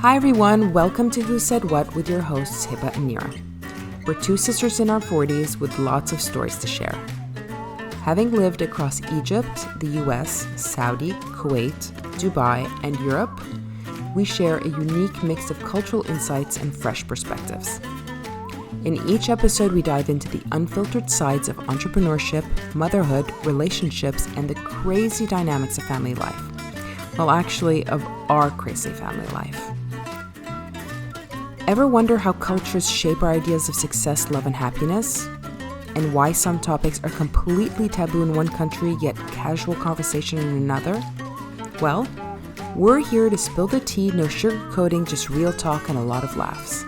Hi everyone, welcome to Who Said What with your hosts Hiba and Nira. We're two sisters in our 40s with lots of stories to share. Having lived across Egypt, the US, Saudi, Kuwait, Dubai, and Europe, we share a unique mix of cultural insights and fresh perspectives. In each episode, we dive into the unfiltered sides of entrepreneurship, motherhood, relationships, and the crazy dynamics of family life. Well, actually, of our crazy family life. Ever wonder how cultures shape our ideas of success, love, and happiness? And why some topics are completely taboo in one country, yet casual conversation in another? Well, we're here to spill the tea, no sugarcoating, just real talk and a lot of laughs.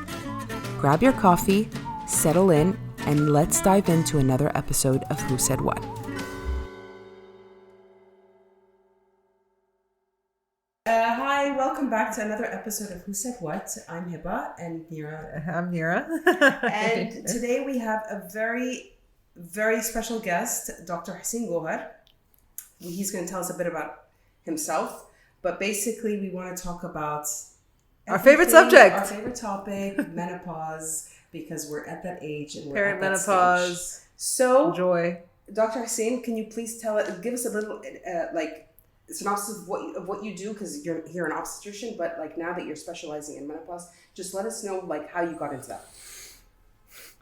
Grab your coffee, settle in, and let's dive into another episode of Who Said What. Hi, welcome back to another episode of Who Said What. I'm Hiba and Nira. I'm Nira. And today we have a very, very special guest, Dr. Hussein Gohar. He's going to tell us a bit about himself, but basically we want to talk about our favorite subject. Our favorite topic, menopause, because we're at that age and we're perimenopause. At that stage. So, joy. Dr. Hussein, can you please give us a little synopsis of what you do, because you're an obstetrician, but now that you're specializing in menopause, just let us know how you got into that.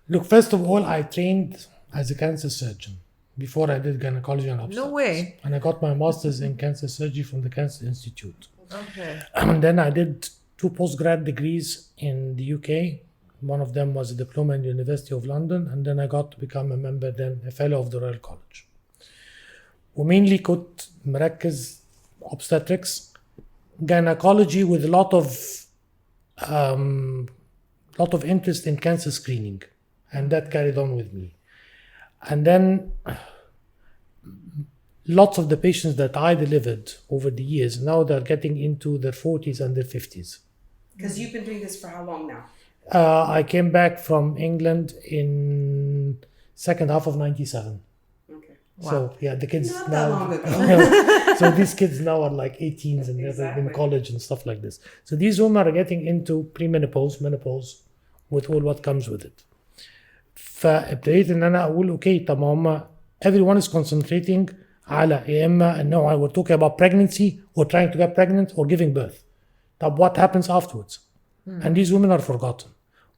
Look, first of all, I trained as a cancer surgeon before I did gynecology and obstetrics. No way. And I got my master's in cancer surgery from the Cancer Institute. Okay. And then I did 2 postgrad degrees in the UK. One of them was a diploma in the University of London, and then I got to become a fellow of the Royal College. ومينلي كنت مركز obstetrics, gynecology with a lot of interest in cancer screening, and that carried on with me. And then lots of the patients that I delivered over the years, now they're getting into their 40s and their 50s. Because you've been doing this for how long now? I came back from England in second half of 97. Wow. So yeah, the kids Not now. That long ago. So these kids now are like 18s and they're in college and stuff like this. So these women are getting into premenopause, menopause, with all what comes with it. فابتديت ان انا اقول اوكي طب ما هم everyone is concentrating على يا اما انه we're talking about pregnancy or trying to get pregnant or giving birth. طب what happens afterwards? And these women are forgotten.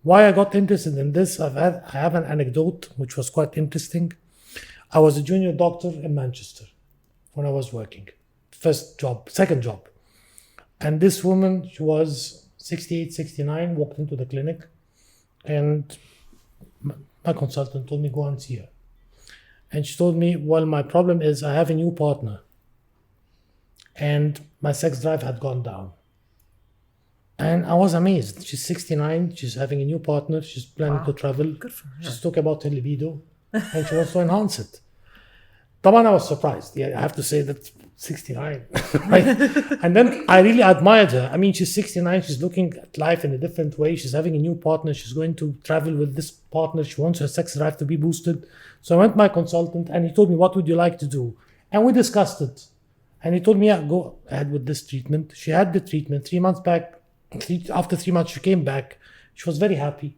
Why I got interested in this, I have an anecdote which was quite interesting. I was a junior doctor in Manchester when I was working. Second job. And this woman, she was 68, 69, walked into the clinic, and my consultant told me, go and see her. And she told me, well, my problem is I have a new partner and my sex drive had gone down. And I was amazed. She's 69, she's having a new partner, she's planning to travel. Good for her. She's talking about her libido and she wants to enhance it. طبعا I was surprised. Yeah, I have to say that 69. Right? And then I really admired her. I mean, she's 69, she's looking at life in a different way. She's having a new partner. She's going to travel with this partner. She wants her sex drive to be boosted. So I went to my consultant and he told me, what would you like to do? And we discussed it. And he told me, yeah, go ahead with this treatment. She had the treatment 3 months back. After 3 months, she came back. She was very happy.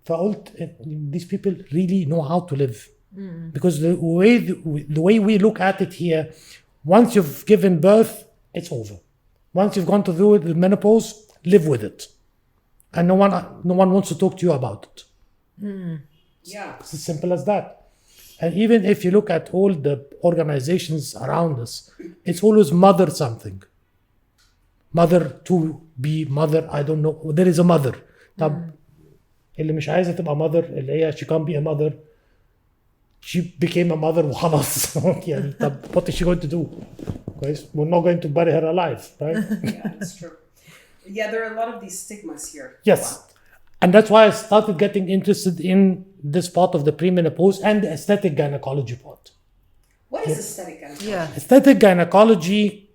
فقلت, these people really know how to live. Because the way we look at it here, once you've given birth, it's over. Once you've gone through the menopause, live with it, and no one wants to talk to you about it. Yeah, it's as simple as that. And even if you look at all the organizations around us, it's always mother something, mother to be, mother. I don't know. There is a mother. طب اللي مش عايزة تبقى mother اللي هي she can't be a mother. She became a mother وخلاص. يعني طب what is she going to do? We're not going to bury her alive, right? Yeah, that's true. Yeah, there are a lot of these stigmas here. Yes. Wow. And that's why I started getting interested in this part of the premenopause and the aesthetic gynecology part. What is aesthetic gynecology? Yeah. Aesthetic gynecology,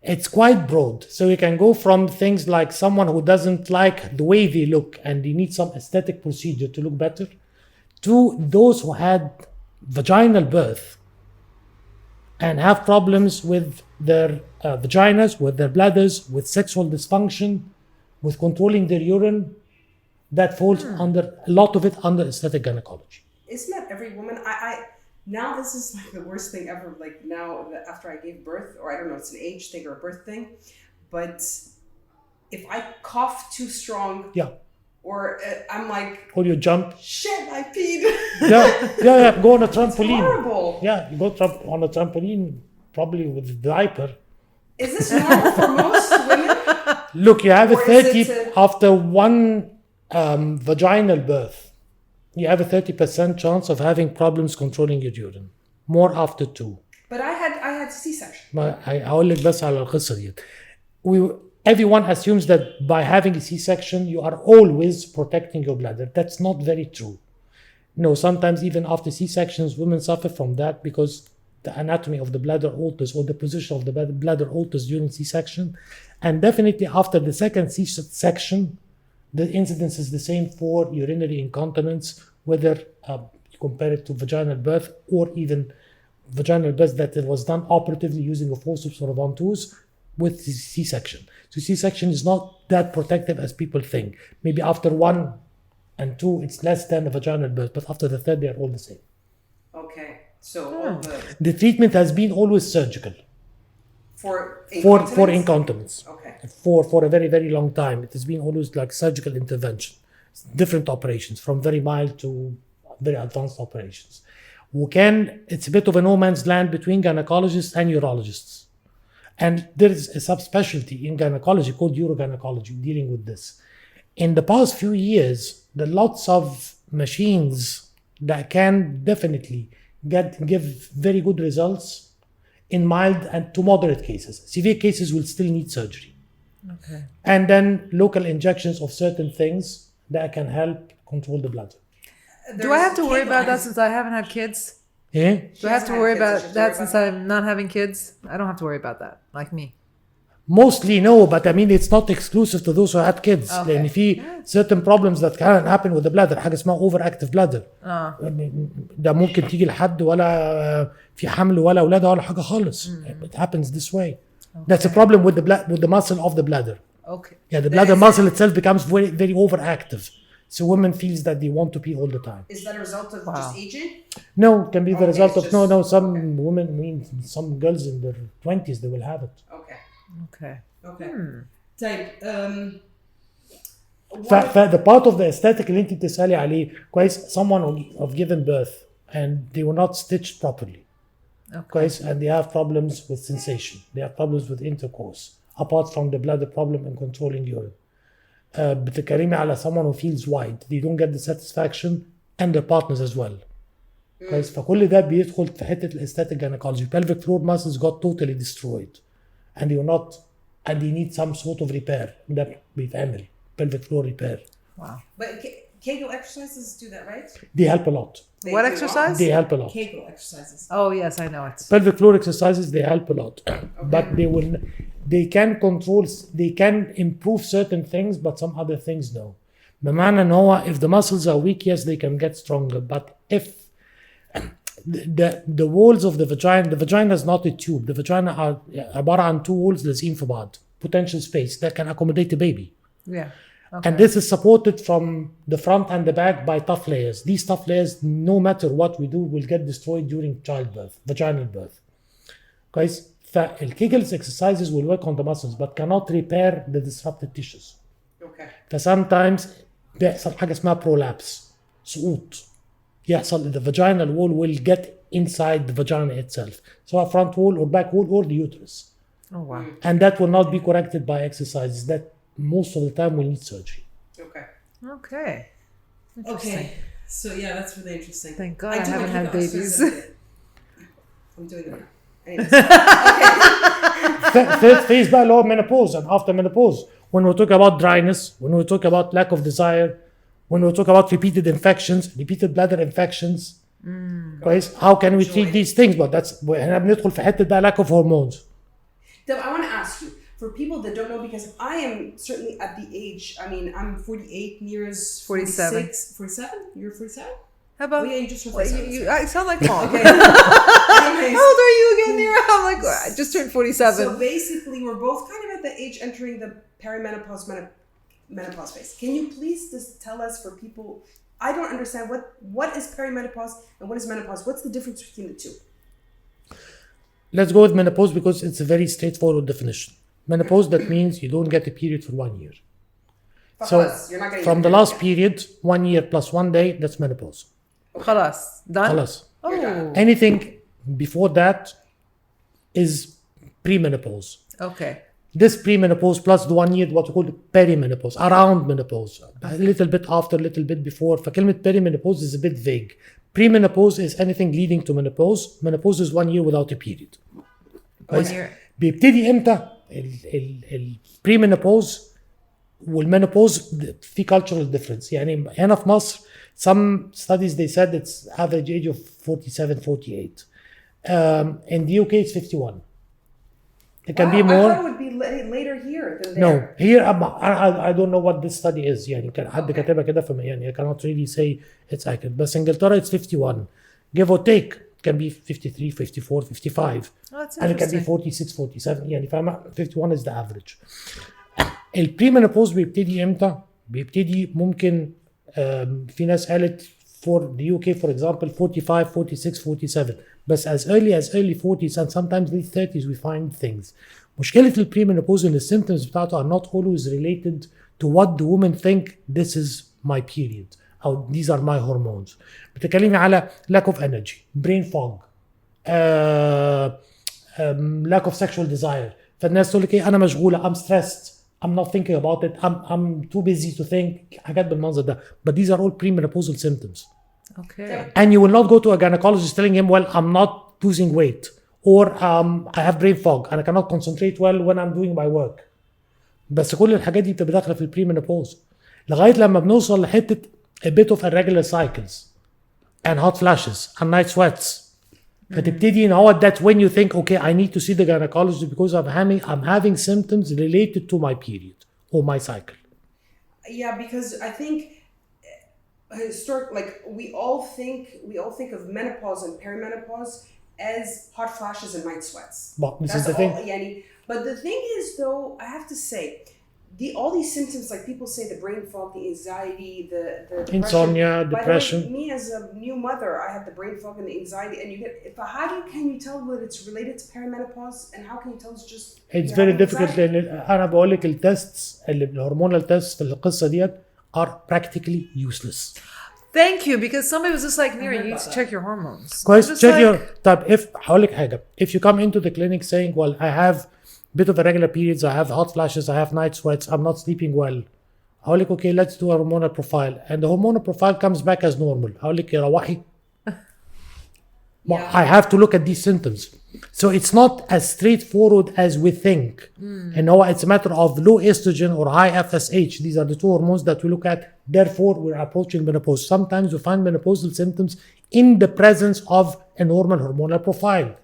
it's quite broad. So you can go from things like someone who doesn't like the way they look and they need some aesthetic procedure to look better, to those who had vaginal birth and have problems with their vaginas, with their bladders, with sexual dysfunction, with controlling their urine, that falls under, a lot of it under aesthetic gynecology. Isn't that every woman? I now this is like the worst thing ever. Like now after I gave birth, or I don't know, it's an age thing or a birth thing, but if I cough too strong, or I'm like, or you jump, shit, I peed. go on a trampoline. It's horrible. Yeah, you go on a trampoline, probably with a diaper. Is this normal for most women? Look, you have a Or is 30 it after one vaginal birth. You have a 30% chance of having problems controlling your urine. More after 2. But I had C-section. ما هقول لك بس على القصة دي. Everyone assumes that by having a C-section you are always protecting your bladder. That's not very true. No, sometimes even after C-sections, women suffer from that because the anatomy of the bladder alters, or the position of the bladder alters during C-section. And definitely after the second C-section, the incidence is the same for urinary incontinence, whether you compare it to vaginal birth or even vaginal birth that was done operatively using a forceps or a ventouse with C-section. So C-section is not that protective as people think. Maybe after 1 and 2, it's less than a vaginal birth, but after the third, they are all the same. Okay, so the treatment has been always surgical. For incontinence. Okay. For a very, very long time. It has been always like surgical intervention. Different operations, from very mild to very advanced operations. It's a bit of a no man's land between gynecologists and urologists. And there is a subspecialty in gynecology called urogynecology dealing with this. In the past few years, there are lots of machines that can definitely give very good results in mild and to moderate cases. Severe cases will still need surgery. Okay. And then local injections of certain things that can help control the bladder. Do I have to worry about that since I haven't had kids? Yeah? Do I have to worry about that since I'm not having kids? I don't have to worry about that, like me. Mostly no, but I mean it's not exclusive to those who had kids. Okay. لأن في certain problems that can happen with the bladder. حاجة اسمها overactive bladder. ده ممكن تيجي لحد ولا في حمل ولا أولادها ولا حاجة خالص. It happens this way. Okay. That's a problem with the muscle of the bladder. Okay. Yeah, the bladder muscle itself becomes very, very overactive. So women feels that they want to pee all the time. Is that a result of just aging? No, it can be the result of just, some women, I mean some girls in their 20s, they will have it. Okay. طيب the part of the aesthetic اللي انت بتسألي عليه كويس, someone of given birth and they were not stitched properly. كويس, and they have problems with sensation. They have problems with intercourse apart from the bladder problem and controlling urine. بتتكلمي على someone who feels wide. They don't get the satisfaction and their partners as well. كويس, فكل ده بيدخل في حتة الاesthetic gynecology. Pelvic floor muscles got totally destroyed. And they need some sort of repair. ده بيتعمل pelvic floor repair. Wow. But Kegel exercises do that, right? They help a lot. What exercise? They help a lot. Kegel exercises. Oh yes, I know it. Pelvic floor exercises, they help a lot. But they can improve certain things, but some other things no. بمعنى ان هو if the muscles are weak, yes, they can get stronger. But if the walls of the vagina is not a tube. The vagina are عبارة عن two walls لازقين في بعض. Potential space that can accommodate a baby. Yeah. Okay. And this is supported from the front and the back by tough layers. These tough layers, no matter what we do, will get destroyed during childbirth, vaginal birth. Guys, Kegel's exercises will work on the muscles but cannot repair the disrupted tissues. Okay. Sometimes بيحصل حاجة اسمها prolapse, سقوط. يحصل the vaginal wall will get inside the vagina itself. So a front wall or back wall or the uterus. Oh wow. And that will not be corrected by exercises. That most of the time will need surgery. Okay. Interesting. So yeah, that's really interesting. Thank God I haven't had babies. I'm doing it. Anyways. Third phase بقى اللي هو menopause and after menopause. When we talk about dryness, when we talk about lack of desire, when we talk about repeated infections, repeated bladder infections. كويس, how can we treat these things? But that's احنا بندخل في حتة بقى lack of hormones. I want to ask you, for people that don't know, because I am certainly at the age, I mean, I'm 48, Neera's 47. 47? You're 47? How about Oh, yeah, you just replaced I sound like mom. Okay. How old are you again, Nira? I'm like, I just turned 47. So basically, we're both kind of at the age entering the perimenopause, menopause phase. Can you please just tell us, for people, I don't understand what is perimenopause and what is menopause? What's the difference between the two? Let's go with menopause because it's a very straightforward definition. Menopause, that means you don't get a period for 1 year. So You're not getting from the last period, 1 year plus 1 day, that's menopause. خلاص. Done? خلاص. Oh. Anything before that is premenopause. Okay. This premenopause plus the 1 year, what we call perimenopause, around menopause, a little bit after, a little bit before. فكلمة perimenopause is a bit vague. Premenopause is anything leading to menopause. Menopause is 1 year without a period. 1 year. بيبتدي امتى البريمينوبوز والمينوبوز؟ في cultural difference. يعني هنا في مصر some studies they said it's average age of 47, 48. In the UK it's 51. It can be more. I thought it would be later here than there. No, here I don't know what this study is. يعني كان حد كاتبها كده يعني I cannot really say it's accurate. بس انجلترا it's 51. Give or take. It can be 53, 54, 55. Oh, that's and it can be interesting. 46, 47. يعني فاهمة 51 is the average. البريمينوبوز بيبتدي امتى؟ بيبتدي ممكن في ناس قالت for the UK for example 45, 46, 47. بس as early 40s and sometimes late 30s we find things. مشكلة البريمينوبوز ان السيمبتومز بتاعته are not always related to what the women think this is my period أو these are my hormones. بتتكلمي على lack of energy, brain fog, lack of sexual desire. فالناس تقول لك ايه انا مشغولة, I'm stressed, I'm not thinking about it, I'm too busy to think, حاجات بالمنظر ده. But these are all premenopausal symptoms. Okay. And you will not go to a gynecologist telling him, well, I'm not losing weight, or I have brain fog and I cannot concentrate well when I'm doing my work. بس كل الحاجات دي بتبقى داخله في البريمينوبوز لغايه لما بنوصل لحته a bit of irregular cycles and hot flashes and night sweats. فتبتدي ان هو that when you think okay I need to see the gynecologist because I'm having symptoms related to my period or my cycle. Yeah, because I think like we all think of menopause and perimenopause as hot flashes and night sweats. But this That's is the thing. Yani, but the thing is, though, I have to say, all these symptoms, like people say, the brain fog, the anxiety, the insomnia, depression. By the way, me as a new mother, I have the brain fog and the anxiety, and you get. But can you tell that it's related to perimenopause, and how can you tell it's just? It's very difficult. أنا بقول لك التستس اللي الهرمونال تيست في القصة ديت are practically useless. Thank you, because somebody was just like, Nira, you need to check your hormones. كويس I'm just check like, your. طب هقول لك حاجة. If you come into the clinic saying, well, I have bit of irregular periods, I have hot flashes, I have night sweats, I'm not sleeping well. هقول لك okay, let's do a hormonal profile, and the hormonal profile comes back as normal. هقول لك يا روحي. I have to look at these symptoms. So it's not as straightforward as we think. And no, it's a matter of low estrogen or high FSH. These are the two hormones that we look at. Therefore, we're approaching menopause. Sometimes we find menopausal symptoms in the presence of a normal hormonal profile.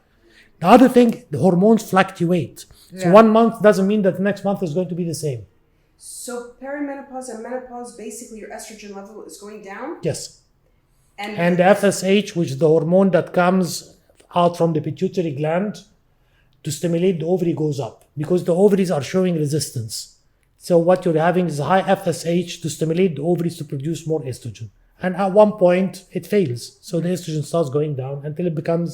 The other thing, the hormones fluctuate. So 1 month doesn't mean that the next month is going to be the same. So perimenopause and menopause, basically, your estrogen level is going down. Yes. And the FSH, which is the hormone that comes out from the pituitary gland to stimulate the ovary, goes up because the ovaries are showing resistance. So what you're having is high FSH to stimulate the ovaries to produce more estrogen. And at one point, it fails. So the estrogen starts going down until it becomes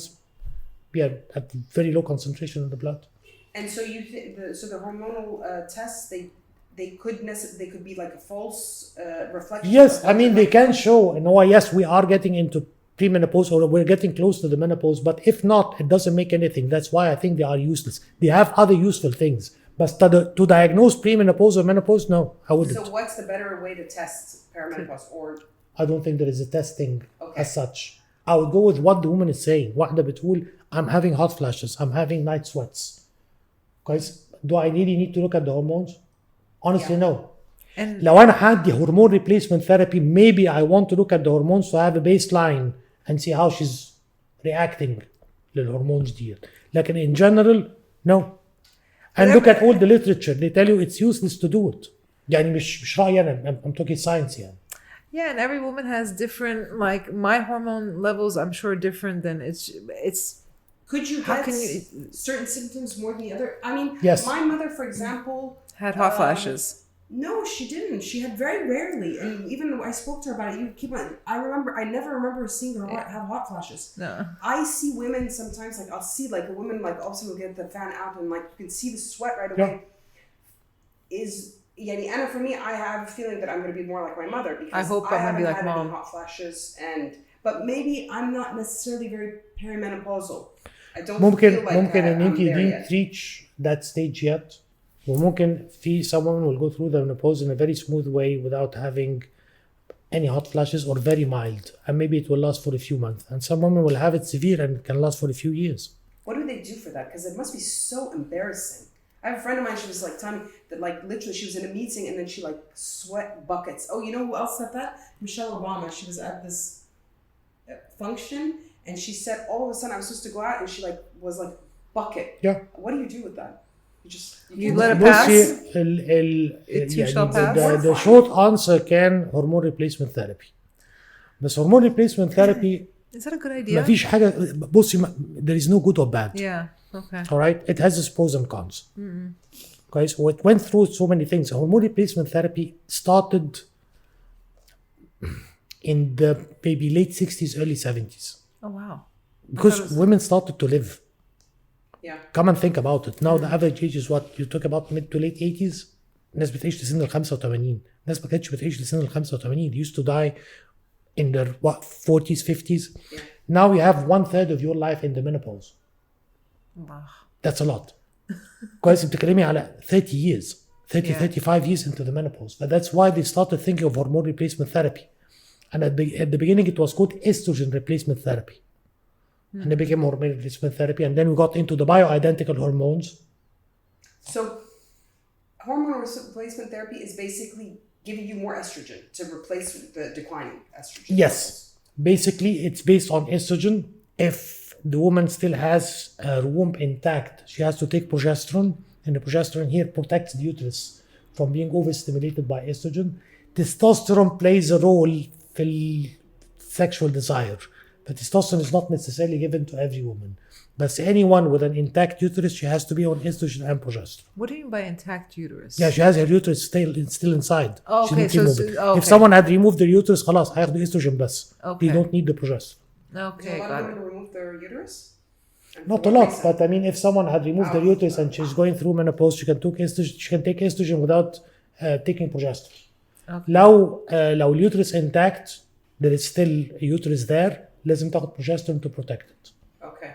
at very low concentration in the blood. And so the hormonal tests, they could be like a false reflection. Yes, I mean they can show, yes, we are getting into premenopause or we're getting close to the menopause, but if not, it doesn't make anything. That's why I think they are useless. They have other useful things, but to diagnose premenopause or menopause, no, I wouldn't. So what's the better way to test perimenopause? Or I don't think there is a testing as such. I would go with what the woman is saying. واحدة بتقول I'm having hot flashes, I'm having night sweats. Guys, do I really need to look at the hormones? Honestly, no. and لو أنا هدي hormone replacement therapy, maybe I want to look at the hormones to have a baseline and see how she's reacting للهرمونز دي. لكن in general, no. And look at all the literature. They tell you it's useless to do it. يعني مش رأيي أنا. I'm talking science يعني. Yeah, and every woman has different, like my hormone levels, I'm sure different than it's. Could you How get can you certain symptoms more than the other? I mean, Yes. my mother, for example, had hot flashes? no, she didn't. She had very rarely, and even when I spoke to her about it, you keep on. I never remember seeing her have hot flashes. No. I see women sometimes, like I'll see like a woman like all of a sudden will get the fan out and like you can see the sweat right away. Anna, for me, I have a feeling that I'm going to be more like my mother because I hope I'm going to be like haven't had mom. any hot flashes, but maybe I'm not necessarily very perimenopausal. I don't ممكن feel like ان I'm انت there didn't yet. reach that stage yet. وممكن في someone will go through the menopause in a very smooth way without having any hot flashes or very mild, and maybe it will last for a few months. And some women will have it severe and it can last for a few years. What do they do for that? Because it must be so embarrassing. I have a friend of mine, she was like telling me that like literally she was in a meeting and then she like sweat buckets. Oh, you know who else said that? Michelle Obama. She was at this function and she said all of a sudden I was supposed to go out and she like was like bucket. Yeah. What do you do with that? You let it بصي pass. ال too shall pass. the short answer كان hormone replacement therapy. بس hormone replacement therapy Is that a good idea? ما فيش حاجة. بصي there is no good or bad. Yeah. Okay. All right, it has its pros and cons. Guys, so it went through so many things. Hormone replacement therapy started in the maybe late 60s, early 70s. Oh wow. Because women started to live. Yeah. Come and think about it. Now the average age is what? You talk about mid to late 80s. الناس بتعيش لسن ال 85. الناس ما كانتش بتعيش لسن ال 85. They used to die in their 40s, 50s. Yeah. Now you have 1/3 of your life in the menopause. Wow. That's a lot. كويس بتتكلمي على 30 years, 30, Yeah. 35 years into the menopause. But that's why they started thinking of hormone replacement therapy. And at the beginning, it was called estrogen replacement therapy. And it became hormone replacement therapy. And then we got into the bioidentical hormones. So hormone replacement therapy is basically giving you more estrogen to replace the declining estrogen. Yes. Basically, it's based on estrogen. If the woman still has her womb intact, she has to take progesterone. And the progesterone here protects the uterus from being overstimulated by estrogen. Testosterone plays a role in sexual desire. But testosterone is not necessarily given to every woman. But anyone with an intact uterus, she has to be on estrogen and progesterone. What do you mean by intact uterus? Yeah, she has her uterus still inside. Oh, She okay, didn't so remove it's- it. oh, If okay. someone had removed their uterus, خلاص هياخدوا estrogen بس. They Okay. don't need the progesterone. Do a Okay, lot got of it. women remove their uterus? And Not for a what lot, reason? but I mean, if someone had removed their uterus and she's going through menopause, she can take estrogen without taking progesterone. Okay. لو اليوترس intact, there is still a uterus there, لازم تاخد progesterone to protect it. Okay.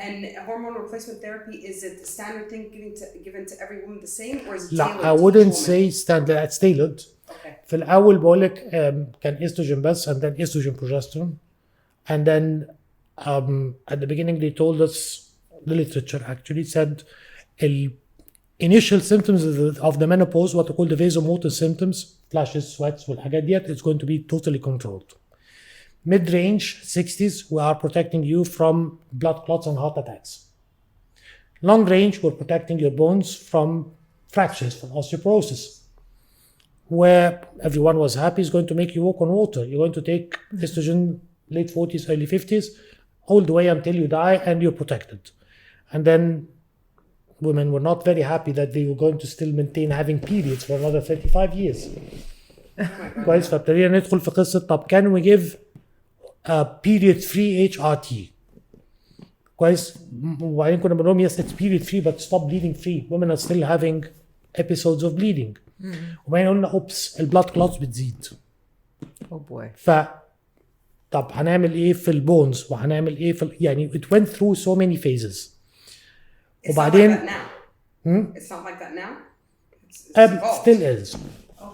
And hormone replacement therapy, is it the standard thing given to every woman the same, or is it tailored لا, I to each wouldn't woman? say standard, it's tailored. Okay. في الأول بقولك كان estrogen بس and then estrogen progesterone. And then at the beginning they told us, the literature actually said initial symptoms of the menopause, what we call the vasomotor symptoms, flashes, sweats والحاجات ديت, it's going to be totally controlled. Mid-range, 60s, we are protecting you from blood clots and heart attacks. Long range, we're protecting your bones from fractures, from osteoporosis. Where everyone was happy is going to make you walk on water. You're going to take estrogen late 40s, early 50s, all the way until you die and you're protected. And then women were not very happy that they were going to still maintain having periods for another 35 years. كويس فابتدينا ندخل في قصة طب can we give a period free HRT كويس وبعدين كنا بنقول لهم yes it's period free but stop bleeding free. Women are still having episodes of bleeding. وبعدين قلنا اوبس البلاد كلوتس بتزيد. Oh boy. طب هنعمل ايه في البونز وهنعمل ايه في يعني it went through so many phases. It's وبعدين not like that now. It's not like that now. It's evolved. still is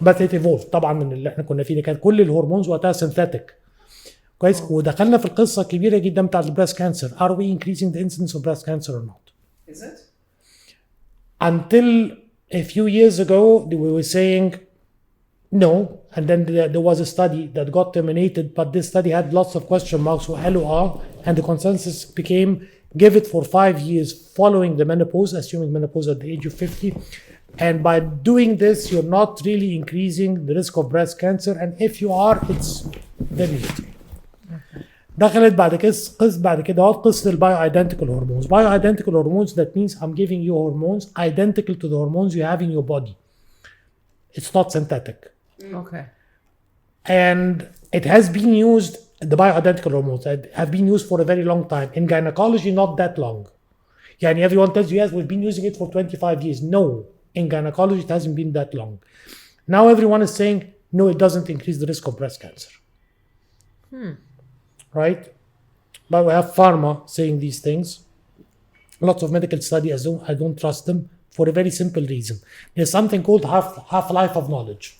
but it evolved طبعا من اللي احنا كنا فيه ده. كان كل الهرمونز وقتها synthetic كويس. ودخلنا في القصه الكبيره جدا بتاعت البريست كانسر. Are we increasing the incidence of breast cancer or not? Is it? Until a few years ago we were saying no, and then there was a study that got terminated, but this study had lots of question marks or LOR, and the consensus became give it for 5 years following the menopause, assuming menopause at the age of 50, And by doing this, you're not really increasing the risk of breast cancer. And if you are, it's very little. دخلت بعد كده قصة البايو ايدنتيكال هرمونز. بايو ايدنتيكال هرمونز, that means I'm giving you hormones identical to the hormones you have in your body. It's not synthetic. Okay. And it has been used, the bioidentical hormones have been used for a very long time. In gynecology, not that long. Yani everyone tells you, yes, we've been using it for 25 years. No, in gynecology, it hasn't been that long. Now everyone is saying, no, it doesn't increase the risk of breast cancer. Right? But we have pharma saying these things. Lots of medical studies, I don't trust them for a very simple reason. There's something called half-life of knowledge.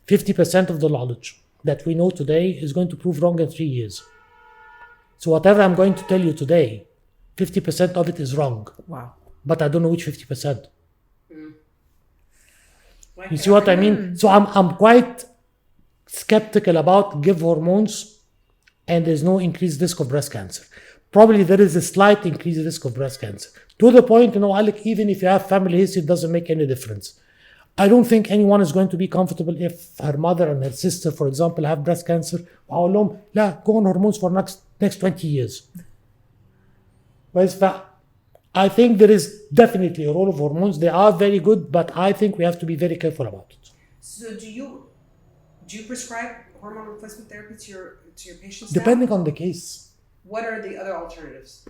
50% of the knowledge that we know today is going to prove wrong in 3 years. So whatever I'm going to tell you today, 50% of it is wrong. Wow. But I don't know which 50%. You see what I mean? So I'm quite skeptical about give hormones and there's no increased risk of breast cancer. Probably there is a slight increased risk of breast cancer. To the point, Alec, even if you have family history, it doesn't make any difference. I don't think anyone is going to be comfortable if her mother and her sister, for example, have breast cancer. وأقول لهم لا, go on hormones for next 20 years. I think there is definitely a role of hormones. They are very good, but I think we have to be very careful about it. So do you prescribe hormone replacement therapy to your patients Depending now? on the case. What are the other alternatives?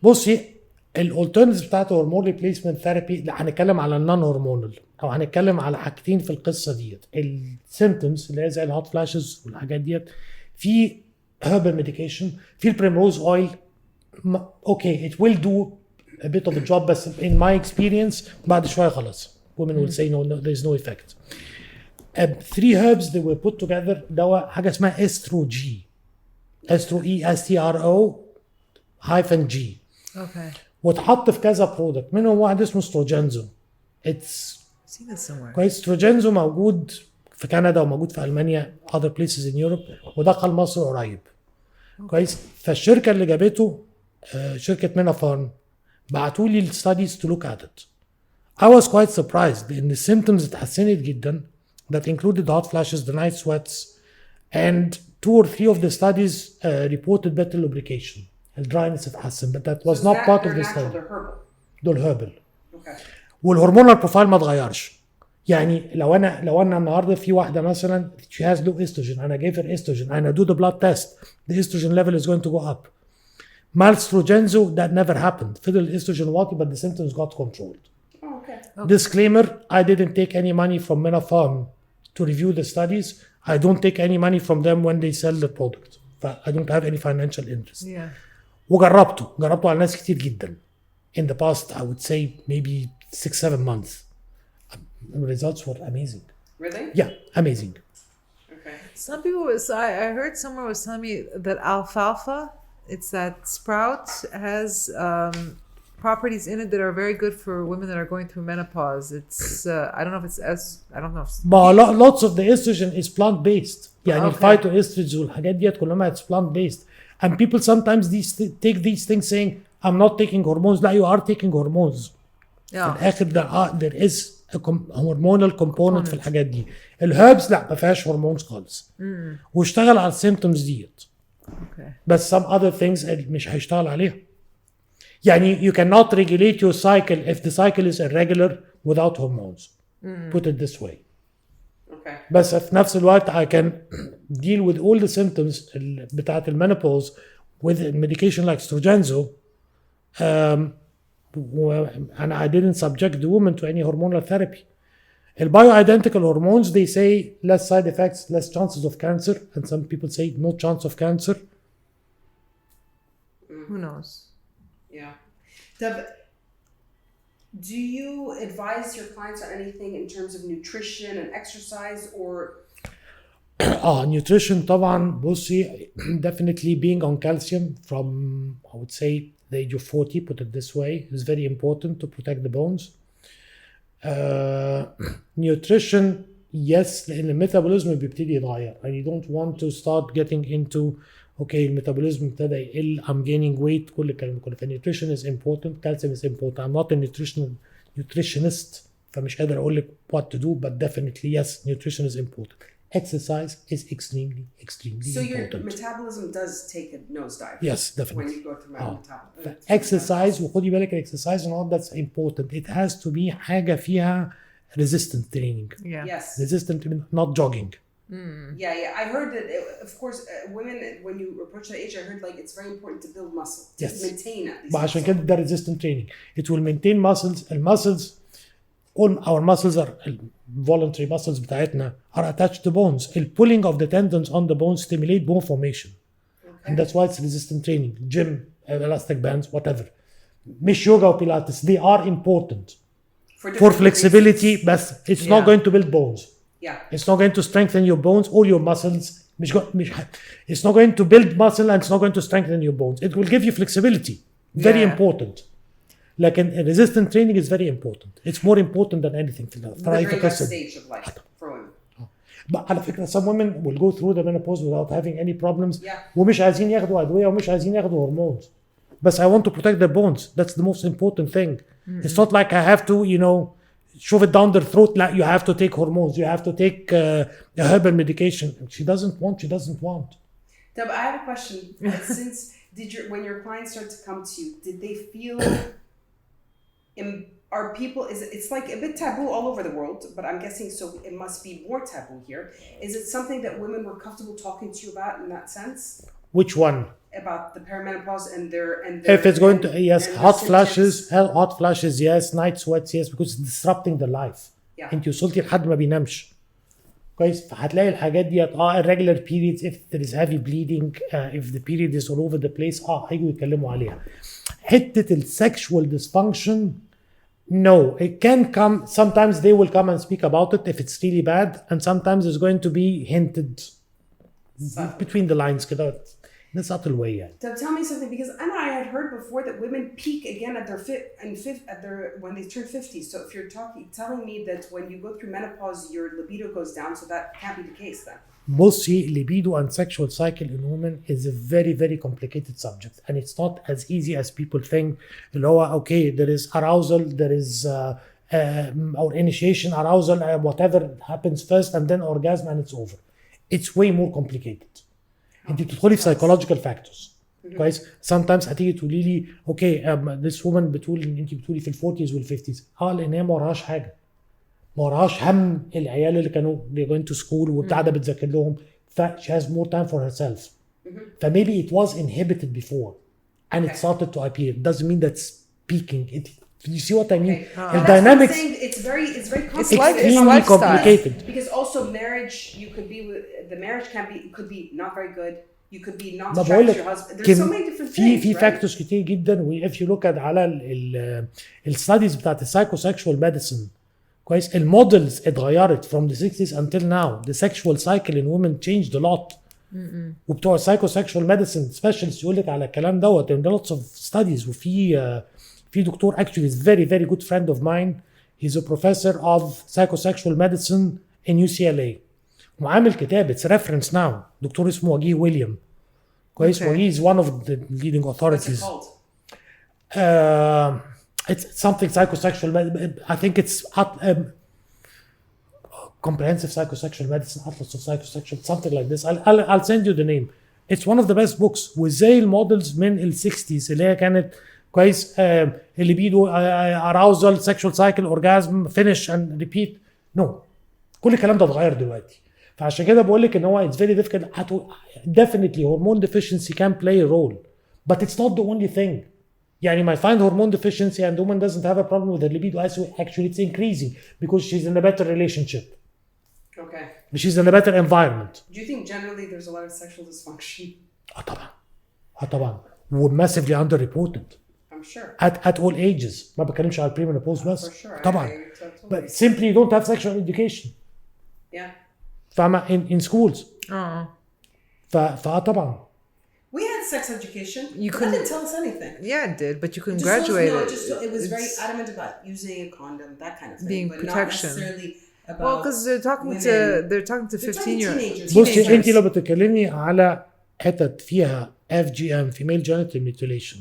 بصي, الالترناتيفز بتاعت هرمون ريبليسمنت ثيرابي هنتكلم على النون هرمونال او هنتكلم على حاجتين في القصه ديت. السيمبتومز اللي هي زي الهوت فلاشز والحاجات ديت, في هيربال ميديكيشن, في البريمروز اويل. اوكي, it will do a bit of a job, بس in my experience بعد شويه خلاص women will say no, there's no effect. 3 herbs that were put together, دواء حاجه اسمها استروجي, estro-G Okay. واتحط في كذا برودكت, منهم واحد اسمه ستروجينزو. It's Seen this somewhere. كويس. ستروجينزو موجود في كندا وموجود في المانيا, other places in Europe, ودخل مصر قريب. كويس. فالشركه اللي جابته شركه مينا فارم بعتوا لي الستاديز to look at it. I was quite surprised لان السيمبتومز اتحسنت جدا, that included hot flashes, the night sweats, and 2 or 3 of the studies reported better lubrication. الدراينس اتحسن, but that was not part of the study. دول هيربل. والهرمونال بروفايل ما اتغيرش. يعني لو انا النهارده في واحده مثلا she has low estrogen and I gave her estrogen and I do the blood test, the estrogen level is going to go up. مع الستروجينزو that never happened. فضل الاستروجين واطي but the symptoms got controlled. Disclaimer, I didn't take any money from Mena Farm to review the studies. I don't take any money from them when they sell the product. I don't have any financial interest. Yeah. وجربته على ناس كتير جدا. In the past, I would say maybe 6-7 months. The results were amazing. Really? Yeah, amazing. Okay. Some people I heard somewhere was telling me that alfalfa, it's that sprout, has properties in it that are very good for women that are going through menopause. It's I don't know if it's I don't know. But lots of the estrogen is plant based. يعني الفايتوستروجين والحاجات ديت كلها it's plant based. And people sometimes take these things saying I'm not taking hormones. لا, you are taking hormones. Yeah. في الآخر there is a hormonal component في الحاجات دي. الهيربس لا, ما فيهاش هرمونز خالص. واشتغل على السيمبتومز ديت. Okay. بس some other things مش هيشتغل عليها. يعني you cannot regulate your cycle if the cycle is irregular without hormones. Put it this way. Okay. بس في نفس الوقت I can deal with all the symptoms بتاعت المينوبوز with medication like Strogenzo, and I didn't subject the woman to any hormonal therapy. The bioidentical hormones, they say less side effects, less chances of cancer, and some people say no chance of cancer. Who knows? Yeah. Do you advise your clients on anything in terms of nutrition and exercise or? Nutrition طبعا بصي, definitely being on calcium from, I would say, the age of 40, put it this way, is very important to protect the bones. Nutrition, yes, لأن الميتابوليزم بيبتدي يتغير, and you don't want to start getting into okay, الميتابوليزم ابتدى يقل, I'm gaining weight, كل الكلام ده كله. فالnutrition is important, calcium is important. I'm not a nutritional nutritionist فمش قادر اقول لك what to do, but definitely yes, nutrition is important. Exercise is extremely So important. your metabolism does take a nosedive. Yes, definitely. When you go through metabolism. Exercise, وخدي بالك exercise and all that's important. It has to be حاجة فيها resistant training. Yeah. Yes. Resistant training, not jogging. Yeah. I heard that, of course, women, when you approach that age, I heard like it's very important to build muscle, to maintain at least. عشان كده ده resistant training. It will maintain muscles. Muscles, all our muscles are voluntary muscles بتاعتنا are attached to bones. The pulling of the tendons on the bones stimulate bone formation. And that's why it's resistant training. Gym, elastic bands, whatever. مش yoga or pilates. They are important for flexibility, but it's not going to build bones. Yeah. It's not going to strengthen your bones or your muscles. It's not going to build muscle and it's not going to strengthen your bones. It will give you flexibility. Very important. لكن resistant training is very important. It's more important than anything في the very best stage of life for women. But على فكرة some women will go through the menopause without having any problems. Yeah. ومش عايزين ياخدوا أدوية ومش عايزين ياخدوا hormones. But I want to protect their bones. That's the most important thing. It's not like I have to, shove it down their throat. Like you have to take hormones. You have to take a herbal medication. She doesn't want. Tab, I have a question. Since when your clients start to come to you, did they feel are people, it's like a bit taboo all over the world, but I'm guessing so it must be more taboo here. Is it something that women were comfortable talking to you about in that sense? Which one? About the perimenopause and their if it's going to, yes, hot flashes, yes, night sweats, yes, because it's disrupting the life. انت وصلتي لحد ما بينامش كويس. فهتلاقي الحاجات دي irregular periods, if there is heavy bleeding, if the period is all over the place, هيجوا يتكلموا عليها. حتة sexual dysfunction, no, it can come. Sometimes they will come and speak about it if it's really bad, and sometimes it's going to be hinted between the lines كده. In a subtle way. So tell me something, because I had heard before that women peak again at when they turn 50. So if you're telling me that when you go through menopause your libido goes down, so that can't be the case then. Mostly libido and sexual cycle in women is a very, very complicated subject, and it's not as easy as people think. Okay, there is arousal, there is or initiation, arousal, whatever happens first, and then orgasm, and it's over. It's way more complicated. انت بتدخلي في psychological factors كويس. sometimes هتيجي تقولي لي this woman بتقول ان انت بتقولي في ال 40s وال 50s لان هي ما وراهاش حاجه، ما وراهاش هم العيال اللي كانوا they're going to school وبتاع ده بتذاكر لهم، ف she has more time for herself. ف maybe it was inhibited before and it started to appear. Doesn't mean that's peaking. You see what I mean? The dynamics. It's very extremely complicated. Because also marriage, the marriage could be not very good. You could be not attracted to your husband. There's so many different things. في factors كتير جدا. If you look at على ال studies بتاعت psychosexual medicine, كويس. المودلز اتغيرت from the 60s until now. The sexual cycle in women changed a lot. وبتوع psychosexual medicine specialists يقول لك على الكلام دوت. And lots of studies. وفي دكتور actually is very very good friend of mine. He's a professor of psychosexual medicine in UCLA. وعامل كتاب it's reference now. دكتور اسمه وجيه ويليام. كويس. وجيه is one of the leading authorities. What's it called? It's something psychosexual. I think it's comprehensive psychosexual medicine, atlas of psychosexual, something like this. I'll send you the name. It's one of the best books. وزي المودلز من ال 60s اللي هي كانت كويس الليبيدو arousal sexual cycle orgasm finish and repeat. No, كل الكلام ده اتغير دلوقتي. فعشان كده بقول لك ان هو it's very difficult. Definitely hormone deficiency can play a role, but it's not the only thing. يعني might find hormone deficiency and the woman doesn't have a problem with her libido. Actually it's increasing because she's in a better relationship. Okay. She's in a better environment. Do you think generally there's a lot of sexual dysfunction? طبعا. وmassively underreported. I'm sure. At all ages. ما بتكلمش على perimenopause بس. For sure. طبعا. But simply you don't have sexual education. Yeah. فاهمة in schools. فطبعا. We had sex education. You couldn't didn't tell us anything. Yeah, it did, but you couldn't graduate it. It was very adamant about using a condom, that kind of thing. Being but protection. Not necessarily about Well, because they're talking to 15-year-olds. بصي انت لو بتتكلمي على حتت فيها FGM female genital mutilation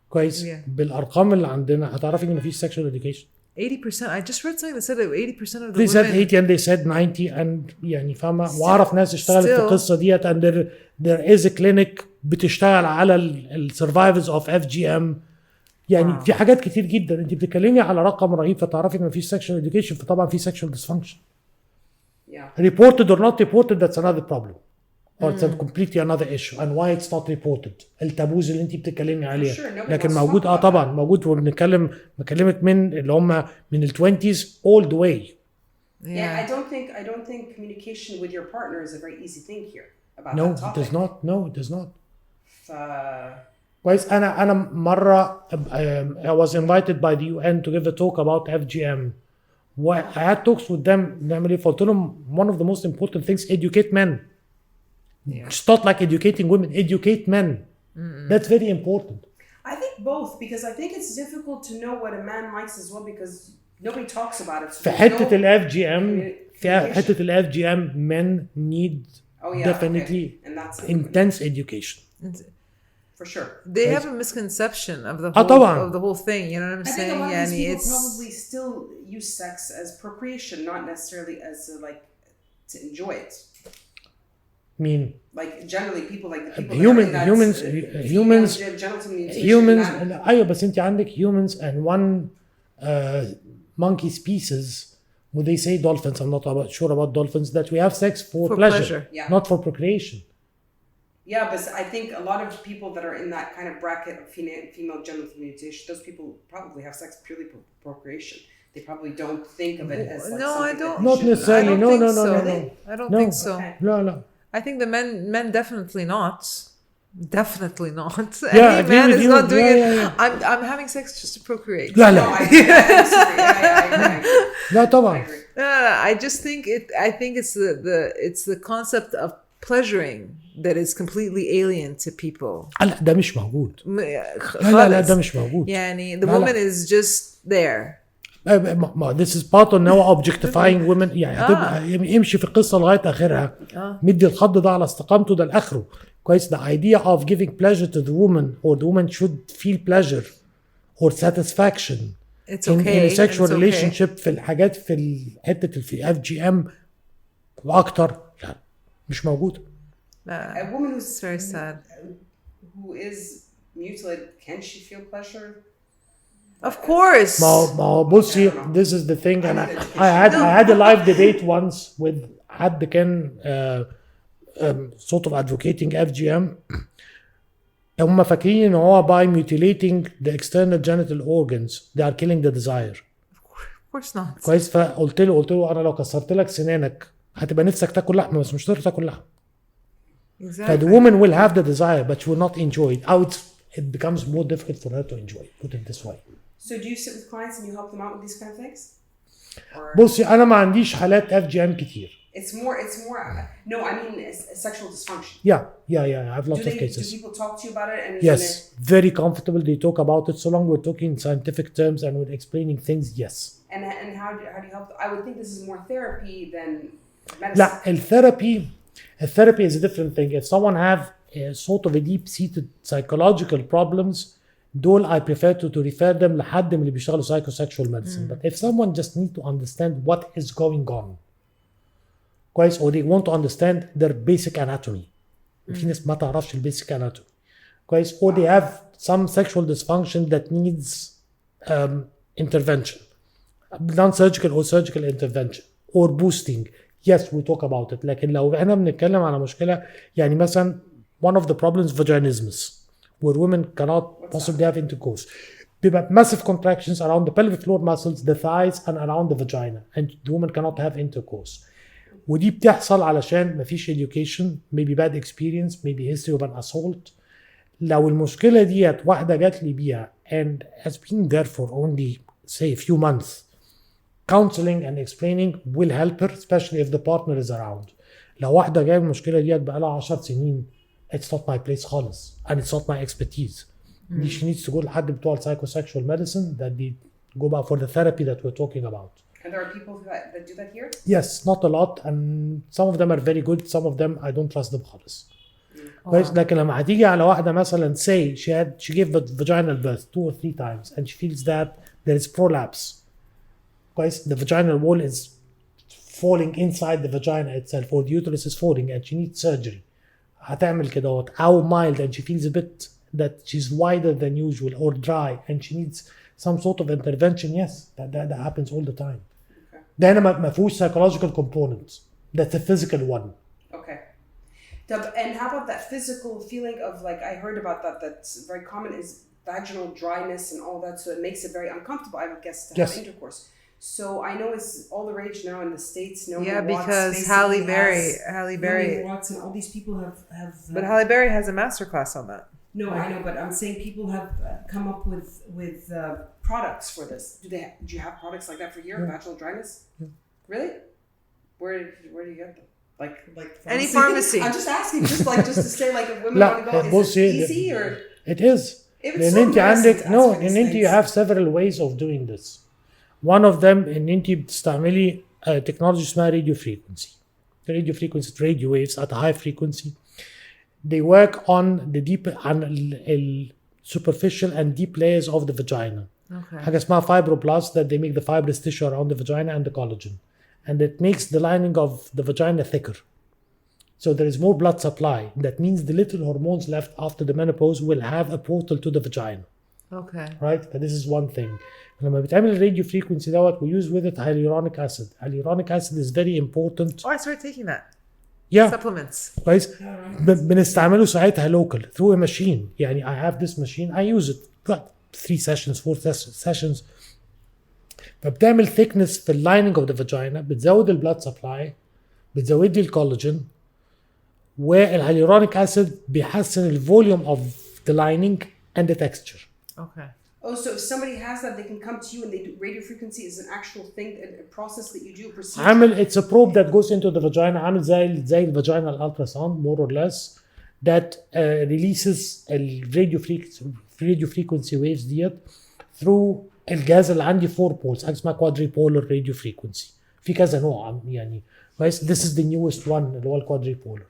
كويس بالارقام اللي عندنا هتعرفي ان مفيش sexual education. 80%. I just read something that said that 80% of the they said women 80 and they said 90 and يعني فاهمة واعرف ناس اشتغلت في still- القصة ديت and there is a clinic بتشتغل على ال survivors of FGM يعني في حاجات كتير جدا. انت بتتكلمي على رقم رهيب فتعرفي ان مفيش sexual education فطبعا في sexual dysfunction. Yeah. Reported or not reported that's another problem or it's a completely another issue and why it's not reported. التابوز اللي انت بتتكلمي عليها sure, nobody لكن wants to موجود talk about طبعا موجود بكلمك من اللي هم من ال 20s all the way. Yeah, I don't think communication with your partner is a very easy thing here about No, that it topic. does not. No, it does not. Uh, كويس انا مره I was invited by the UN to give a talk about FGM. I had talks with them نعمل ايه فقلت لهم one of the most important things educate men. It's not like educating women, educate men. That's very important. I think both because I think it's difficult to know what a man likes as well because nobody talks about it. So في there's حته no- ال FGM في communication. حته ال FGM men need Oh yeah, definitely okay. And that's intense education. for sure. they have a misconception of the طبعاً. whole, of the whole thing. You know what I'm I think a saying? lot of Yani these people it's probably still use sex as procreation, not necessarily as like to enjoy it. mean Like generally, people like the people Human- that are in humans- that, humans- female genital mutilation, humans that- ايوه بس انت عندك humans and one monkey species when they say dolphins I'm not sure about dolphins that we have sex for pleasure. Yeah. Not for procreation. Yeah, but I think a lot of people that are in that kind of bracket of female genital mutilation, those people probably have sex purely for procreation. They probably don't think of it as like No, I something don't- that they Not should- necessarily. I don't No, think no, no, so. no, no. I don't No. think so. Okay. لا I think the men definitely not. Definitely not. Yeah, I Any agree man with is you. not doing Yeah, it. yeah, yeah. I'm having sex just to procreate. لا No, لا I disagree. I agree. لا I طبعا. agree. No, I just think it's the concept of pleasuring that is completely alien to people. لا ده مش موجود. لا خالص. ده مش موجود. يعني the لا، لا. woman is just there. This is part of now objectifying women يعني هتبقى يمشي في القصه لغايه اخرها مدي الخض ده على استقامته ده لاخره كويس. the idea of giving pleasure to the woman or the woman should feel pleasure or satisfaction It's in okay. a sexual It's okay. relationship في الحاجات في حته في FGM واكتر لا مش موجوده. A woman It's very sad. who is mutilated, can she feel pleasure? Of course. ما هو بصي this is the thing and I had a live debate once with حد كان sort of advocating FGM. هم فاكرين ان هو by mutilating the external genital organs they are killing the desire. Of course not. كويس. فقلت له انا لو كسرت لك سنانك هتبقى نفسك تاكل لحمه بس مش هتقدر تاكل لحمه. Exactly. The woman will have the desire but she will not enjoy it. It becomes more difficult for her to enjoy it. Put it this way. So do you sit with clients and you help them out with these kind of things? Or بصي انا ما عنديش حالات FGM كتير. it's more no, I mean it's sexual dysfunction. Yeah, I have lots of Do cases. people talk to you about it? And Yes, very comfortable. They talk about it so long we're talking scientific terms and we're explaining things. Yes. And how do you help? I would think this is more therapy than medicine. لا الثيرابي is a different thing. If someone have a sort of a deep-seated psychological problems, دول I prefer to refer them لحد من اللي بيشتغلوا psychosexual medicine. But if someone just need to understand what is going on, كويس, or they want to understand their basic anatomy. في ناس ما تعرفش ال basic anatomy. كويس, or they have some sexual dysfunction that needs intervention, non-surgical or surgical intervention, or boosting. Yes, we talk about it. لكن لو احنا بنتكلم على مشكلة يعني مثلا one of the problems vaginismus, where women cannot possibly have intercourse. بيبقى massive contractions around the pelvic floor muscles, the thighs, and around the vagina, and the woman cannot have intercourse. ودي بتحصل علشان مفيش education, maybe bad experience, maybe history of an assault. لو المشكلة ديت واحدة جات لي بيها and has been there for only say a few months, counseling and explaining will help her, especially if the partner is around. لو واحدة جاية المشكلة ديت بقالها 10 سنين, it's not my place خالص and it's not my expertise. She needs to go لحد بتوع psychosexual medicine that they go back for the therapy that we're talking about. And there are people that do that here? Yes, not a lot, and some of them are very good, some of them I don't trust them خالص. كويس. لكن لما هتيجي على واحدة مثلا say she gave vaginal birth 2 or 3 times and she feels that there is prolapse كويس. the vaginal wall is falling inside the vagina itself, or the uterus is falling and she needs surgery. هتعمل كده أو mild and she feels a bit that she's wider than usual or dry and she needs some sort of intervention. Yes, that happens all the time. Okay. ده هنا ما فيهوش psychological component. That's a physical one. Okay. And how about that physical feeling of, like, I heard about that's very common, is vaginal dryness and all that, so it makes it very uncomfortable, I would guess, to have intercourse. So I know it's all the rage now in the States. Because Halle Berry, Watts and all these people have but Halle Berry has a masterclass on that. No, I know, but I'm saying people have come up with products for this. Do you have products like that for here, vaginal dryness? Really? Where do you get them? Like any pharmacy. I'm just asking, just to say, like, if women want to go, is it easy or? It is. If it's so aggressive, in India you have several ways of doing this. One of them in India بتستعملي technology اسمها radio frequency. The radio frequency, radio waves at a high frequency. They work on the superficial and deep layers of the vagina. Okay. حاجة اسمها fibroblasts that they make the fibrous tissue around the vagina and the collagen. And it makes the lining of the vagina thicker. So there is more blood supply. That means the little hormones left after the menopause will have a portal to the vagina. Okay. Right? But this is one thing. لما بتعمل الراديو frequency دوت, we use with it hyaluronic acid. Hyaluronic acid is very important. Oh, I started taking that. Yeah. Supplements. كويس. بنستعمله ساعتها local through a machine. يعني I have this machine, I use it. Got 3 sessions, 4 sessions. فبتعمل thickness في lining of the vagina, بتزود البلاد supply, بتزود لي الكولاجين, والهيالورونيك acid بيحسن الفوليوم of the lining and the texture. Okay. Oh, so if somebody has that, they can come to you and they do radio frequency is an actual thing, a process that you do, a procedure? It's a probe that goes into the vagina, عامل زي vaginal ultrasound more or less, that releases radio frequency waves ديت through الجهاز اللي عندي 4 poles, حاجه اسمها quadripolar radio frequency. في كذا نوع يعني. This is the newest one اللي هو الquadripolar.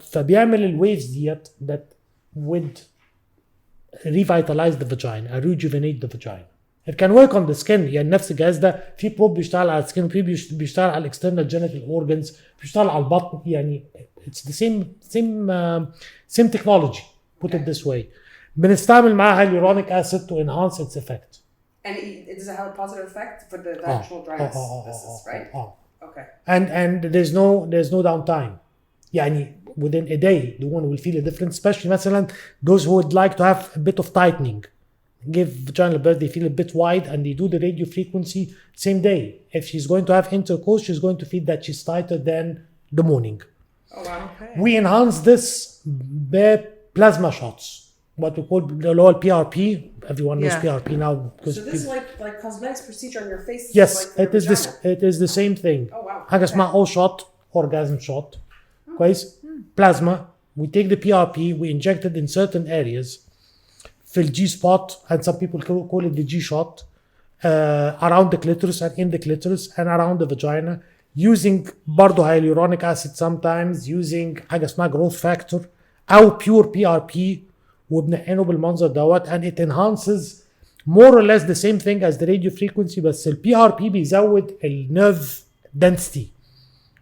فبيعمل الويفز ديت that would revitalize the vagina, rejuvenate the vagina. It can work on the skin. يعني نفس الجهاز ده في بروب بيشتغل على السكين, في بيشتغل على external genital organs, بيشتغل على البطن. يعني it's the same technology. Put it this way. بنستعمل معاه hyaluronic acid to enhance its effect. And does it have a positive effect for the vaginal dryness? Right? Okay. And there's no downtime. يعني within a day the one will feel a difference, especially مثلا those who would like to have a bit of tightening, give vaginal birth, they feel a bit wide and they do the radio frequency same day. If she's going to have intercourse, she's going to feel that she's tighter than the morning. Oh wow. Okay. We enhance this plasma shots, what we call the PRP. Everyone knows PRP now. So this is like cosmetics procedure on your face. Yes, like it is the same thing. Oh wow. حاجة اسمها O shot, orgasm shot. كويس. Plasma, we take the PRP, we inject it in certain areas, في الجي spot, and some people call it the G shot, around the clitoris and in the clitoris and around the vagina, using برضه hyaluronic acid sometimes, using حاجة اسمها growth factor أو pure PRP, وبنحقنه بالمنظر دوت, and it enhances more or less the same thing as the radio frequency, بس ال PRP بيزود ال nerve density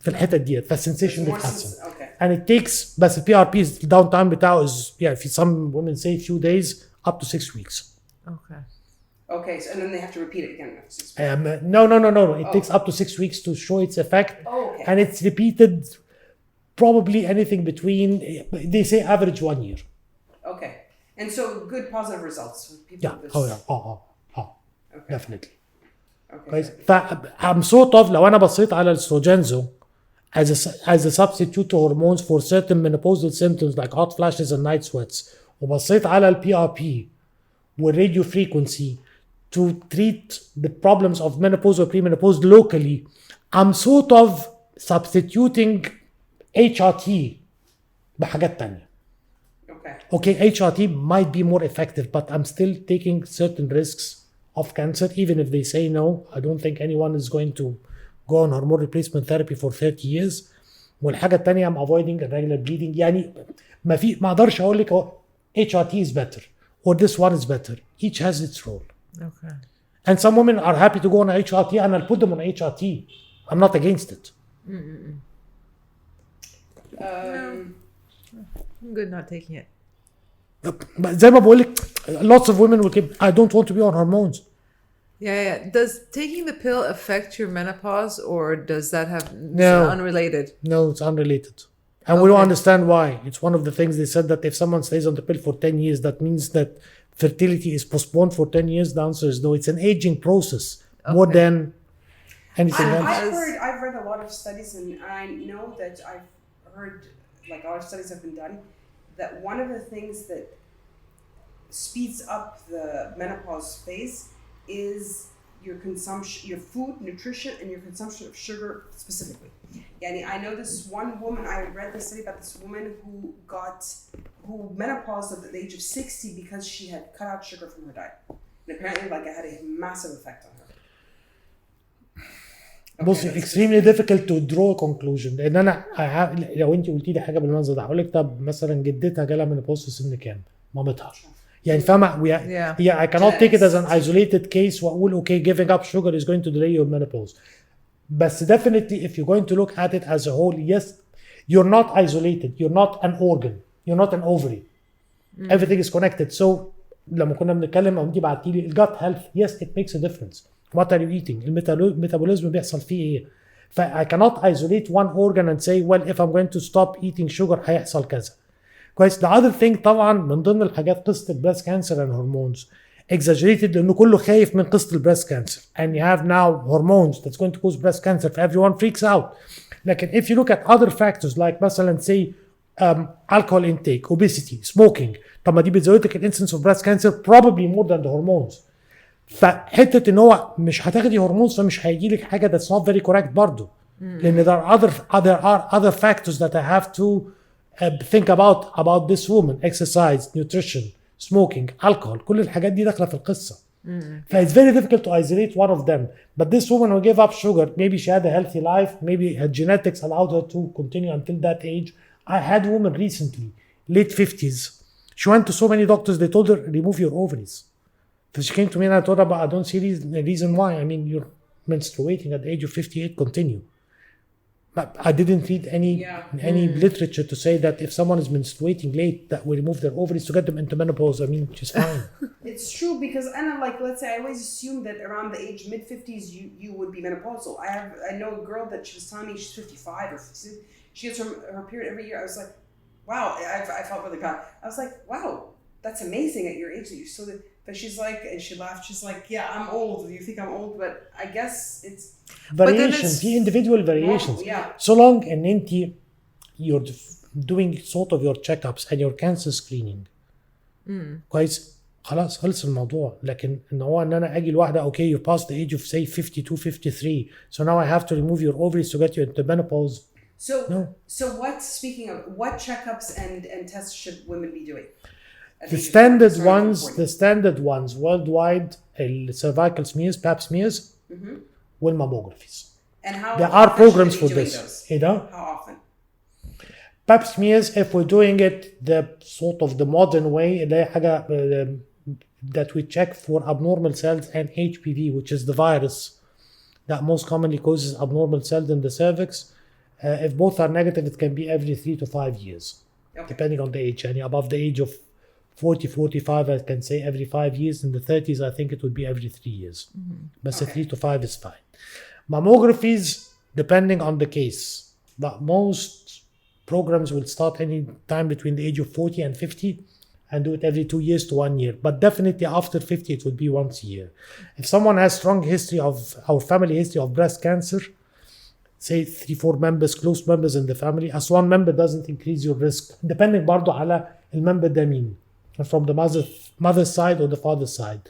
في الحتة ديت, فالسنسيشن بيتحسن. And it takes, بس ال PRP down time بتاعه is, yeah, في some women say few days up to 6 weeks. Okay, so and then they have to repeat it again. No. It takes up to 6 weeks to show its effect. Oh, okay. And it's repeated probably anything between, they say average 1 year. Okay. And so good positive results with people. Yeah. With this. Okay. Definitely. Okay. I'm sort of, لو أنا بصيت على الاستروجينزو as a substitute to hormones for certain menopausal symptoms like hot flashes and night sweats, وبصيت على ال PRP والradio frequency to treat the problems of menopause or premenopause locally, I'm sort of substituting HRT بحاجات تانية. Okay, HRT might be more effective, but I'm still taking certain risks of cancer, even if they say no. I don't think anyone is going to go on hormone replacement therapy for 30 years. والحاجة التانية I'm avoiding irregular bleeding. يعني ما اقدرش اقول لك HRT is better or this one is better. Each has its role. Okay. And some women are happy to go on HRT, and I'll put them on HRT. I'm not against it. I'm good not taking it. But زي ما بقول لك, lots of women will keep, I don't want to be on hormones. Yeah. Does taking the pill affect your menopause, or does that have No. unrelated? No, it's unrelated. And we don't understand why. It's one of the things they said, that if someone stays on the pill for 10 years, that means that fertility is postponed for 10 years. The answer is no. It's an aging process more than anything else. I've read a lot of studies, and I know that I've heard, like, a lot of studies have been done, that one of the things that speeds up the menopause phase is your consumption, your food, nutrition, and your consumption of sugar specifically. Yani, I know this one woman, I read this study about this woman who menopaused at the age of 60 because she had cut out sugar from her diet. And apparently, like, it had a massive effect on her. بص, extremely difficult to draw a conclusion. لان انا لو انت قلتي لي حاجه بالمنظر ده هقول لك, طب مثلا جدتها جالها منopause في سن كام؟ مامتها. يعني فاهمه, I cannot take it as an isolated case واقول okay, giving up sugar is going to delay your menopause. But definitely, if you're going to look at it as a whole, yes, you're not isolated. You're not an organ. You're not an ovary. Everything is connected. So لما كنا بنتكلم او انت بعتي لي الجات health, yes, it makes a difference. What are you eating? الميتابوليزم بيحصل فيه ايه؟ ف I cannot isolate one organ and say, well, if I'm going to stop eating sugar هيحصل كذا. كويس. The other thing طبعا من ضمن الحاجات قصه البريست كانسر and hormones exaggerated, لانه كله خايف من قصه البريست كانسر, and you have now hormones that's going to cause breast cancer, everyone freaks out. لكن if you look at other factors like مثلا say alcohol intake, obesity, smoking, طب ما دي بتزود لك الانسنس اوف breast cancer probably more than the hormones. فحته ان هو مش هتاخدي هرمونز فمش هيجي لك حاجه that's not very correct برضه. لان there are other factors that I have to think about this woman: exercise, nutrition, smoking, alcohol. كل الحاجات دي داخله في القصه. It's very difficult to isolate one of them. But this woman who gave up sugar, maybe she had a healthy life, maybe her genetics allowed her to continue until that age. I had a woman recently, late 50s. She went to so many doctors, they told her, remove your ovaries. So she came to me and I told her, but I don't see the reason why. I mean, you're menstruating at the age of 58, continue. But I didn't read any literature to say that if someone is menstruating late, that we remove their ovaries to get them into menopause. I mean, which is fine. It's true, because Anna, like, let's say, I always assumed that around the age mid-50s you would be menopausal. I know a girl that she was telling me she's 55 or 56. She gets her period every year. I was like, wow, I felt really bad. I was like, wow, that's amazing at your age that you're still. But she's like, and she laughed. She's like, yeah, I'm old. You think I'm old, but I guess it's variations. The individual variations. Yeah. So long and you're doing sort of your checkups and your cancer screening. كويس. خلاص خلص الموضوع. لكن ان هو ان انا اجي لواحده, okay, you passed the age of say 52, 53, so now I have to remove your ovaries to get you into menopause. So speaking of, what checkups and tests should women be doing? The standard ones worldwide, cervical smears, pap smears, والmammographies. And how there are programs for this. How often? Pap smears, if we're doing it the sort of the modern way, اللي هي حاجة that we check for abnormal cells and HPV, which is the virus that most commonly causes abnormal cells in the cervix. If both are negative, it can be every 3 to 5 years, depending on the age. And above the age of 40, 45, I can say every 5 years. In the 30s, I think it would be every 3 years. But 3 to 5 is fine. Mammographies, depending on the case. But most programs will start any time between the age of 40 and 50 and do it every 2 years to 1 year. But definitely after 50, it would be once a year. If someone has strong history of our family history of breast cancer, say 3-4 members, close members in the family, as one member doesn't increase your risk, depending برضو على الممبر ده مين, from the mother's side or the father's side.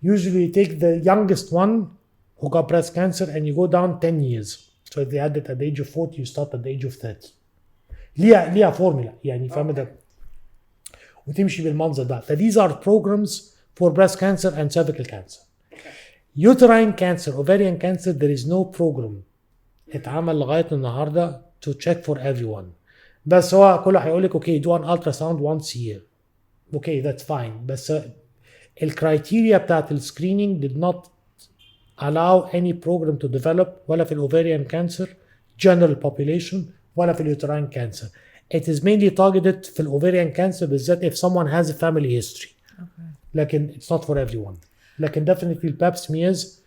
Usually you take the youngest one who got breast cancer and you go down 10 years. So if they had it at the age of 40, you start at the age of 30. ليها فورمولا يعني فاهم ده وتمشي بالمنظر ده. These are programs for breast cancer and cervical cancer. Uterine cancer, ovarian cancer, there is no program اتعمل لغاية النهاردة to check for everyone. بس هو كله هيقول لك okay, do an ultrasound once a year. Okay, that's fine. بس الكرايتيريا بتاعت السكرينينج did not allow any program to develop ولا في ovarian cancer general population ولا في uterine cancer. It is mainly targeted في ovarian cancer بالذات if someone has a family history. Okay. لكن it's not for everyone. لكن definitely الباب smears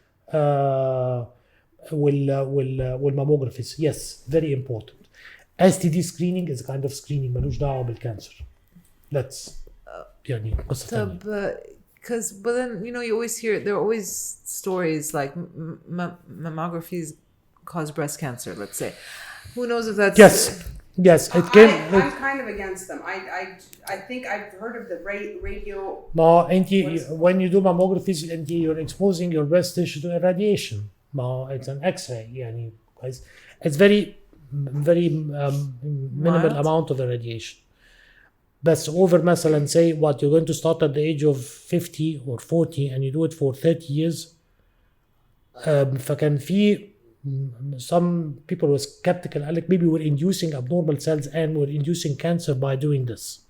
والmammographies yes very important. STD screening is a kind of screening ملوش دعوة بالكانسر. That's يعني قصة ثانية. Because, but then, you know, you always hear, there are always stories like mammographies cause breast cancer, let's say. Who knows if that's... Yes, it can... I'm kind of against them. I think I've heard of the radio... ما when you do mammographies, you're exposing your breast tissue to irradiation. ما it's an X-ray, يعني it's very minimal amount of irradiation. بس over مثلا say what you're going to start at the age of 50 or 40 and you do it for 30 years. فكان في some people were skeptical قال لك maybe we're inducing abnormal cells and we're inducing cancer by doing this.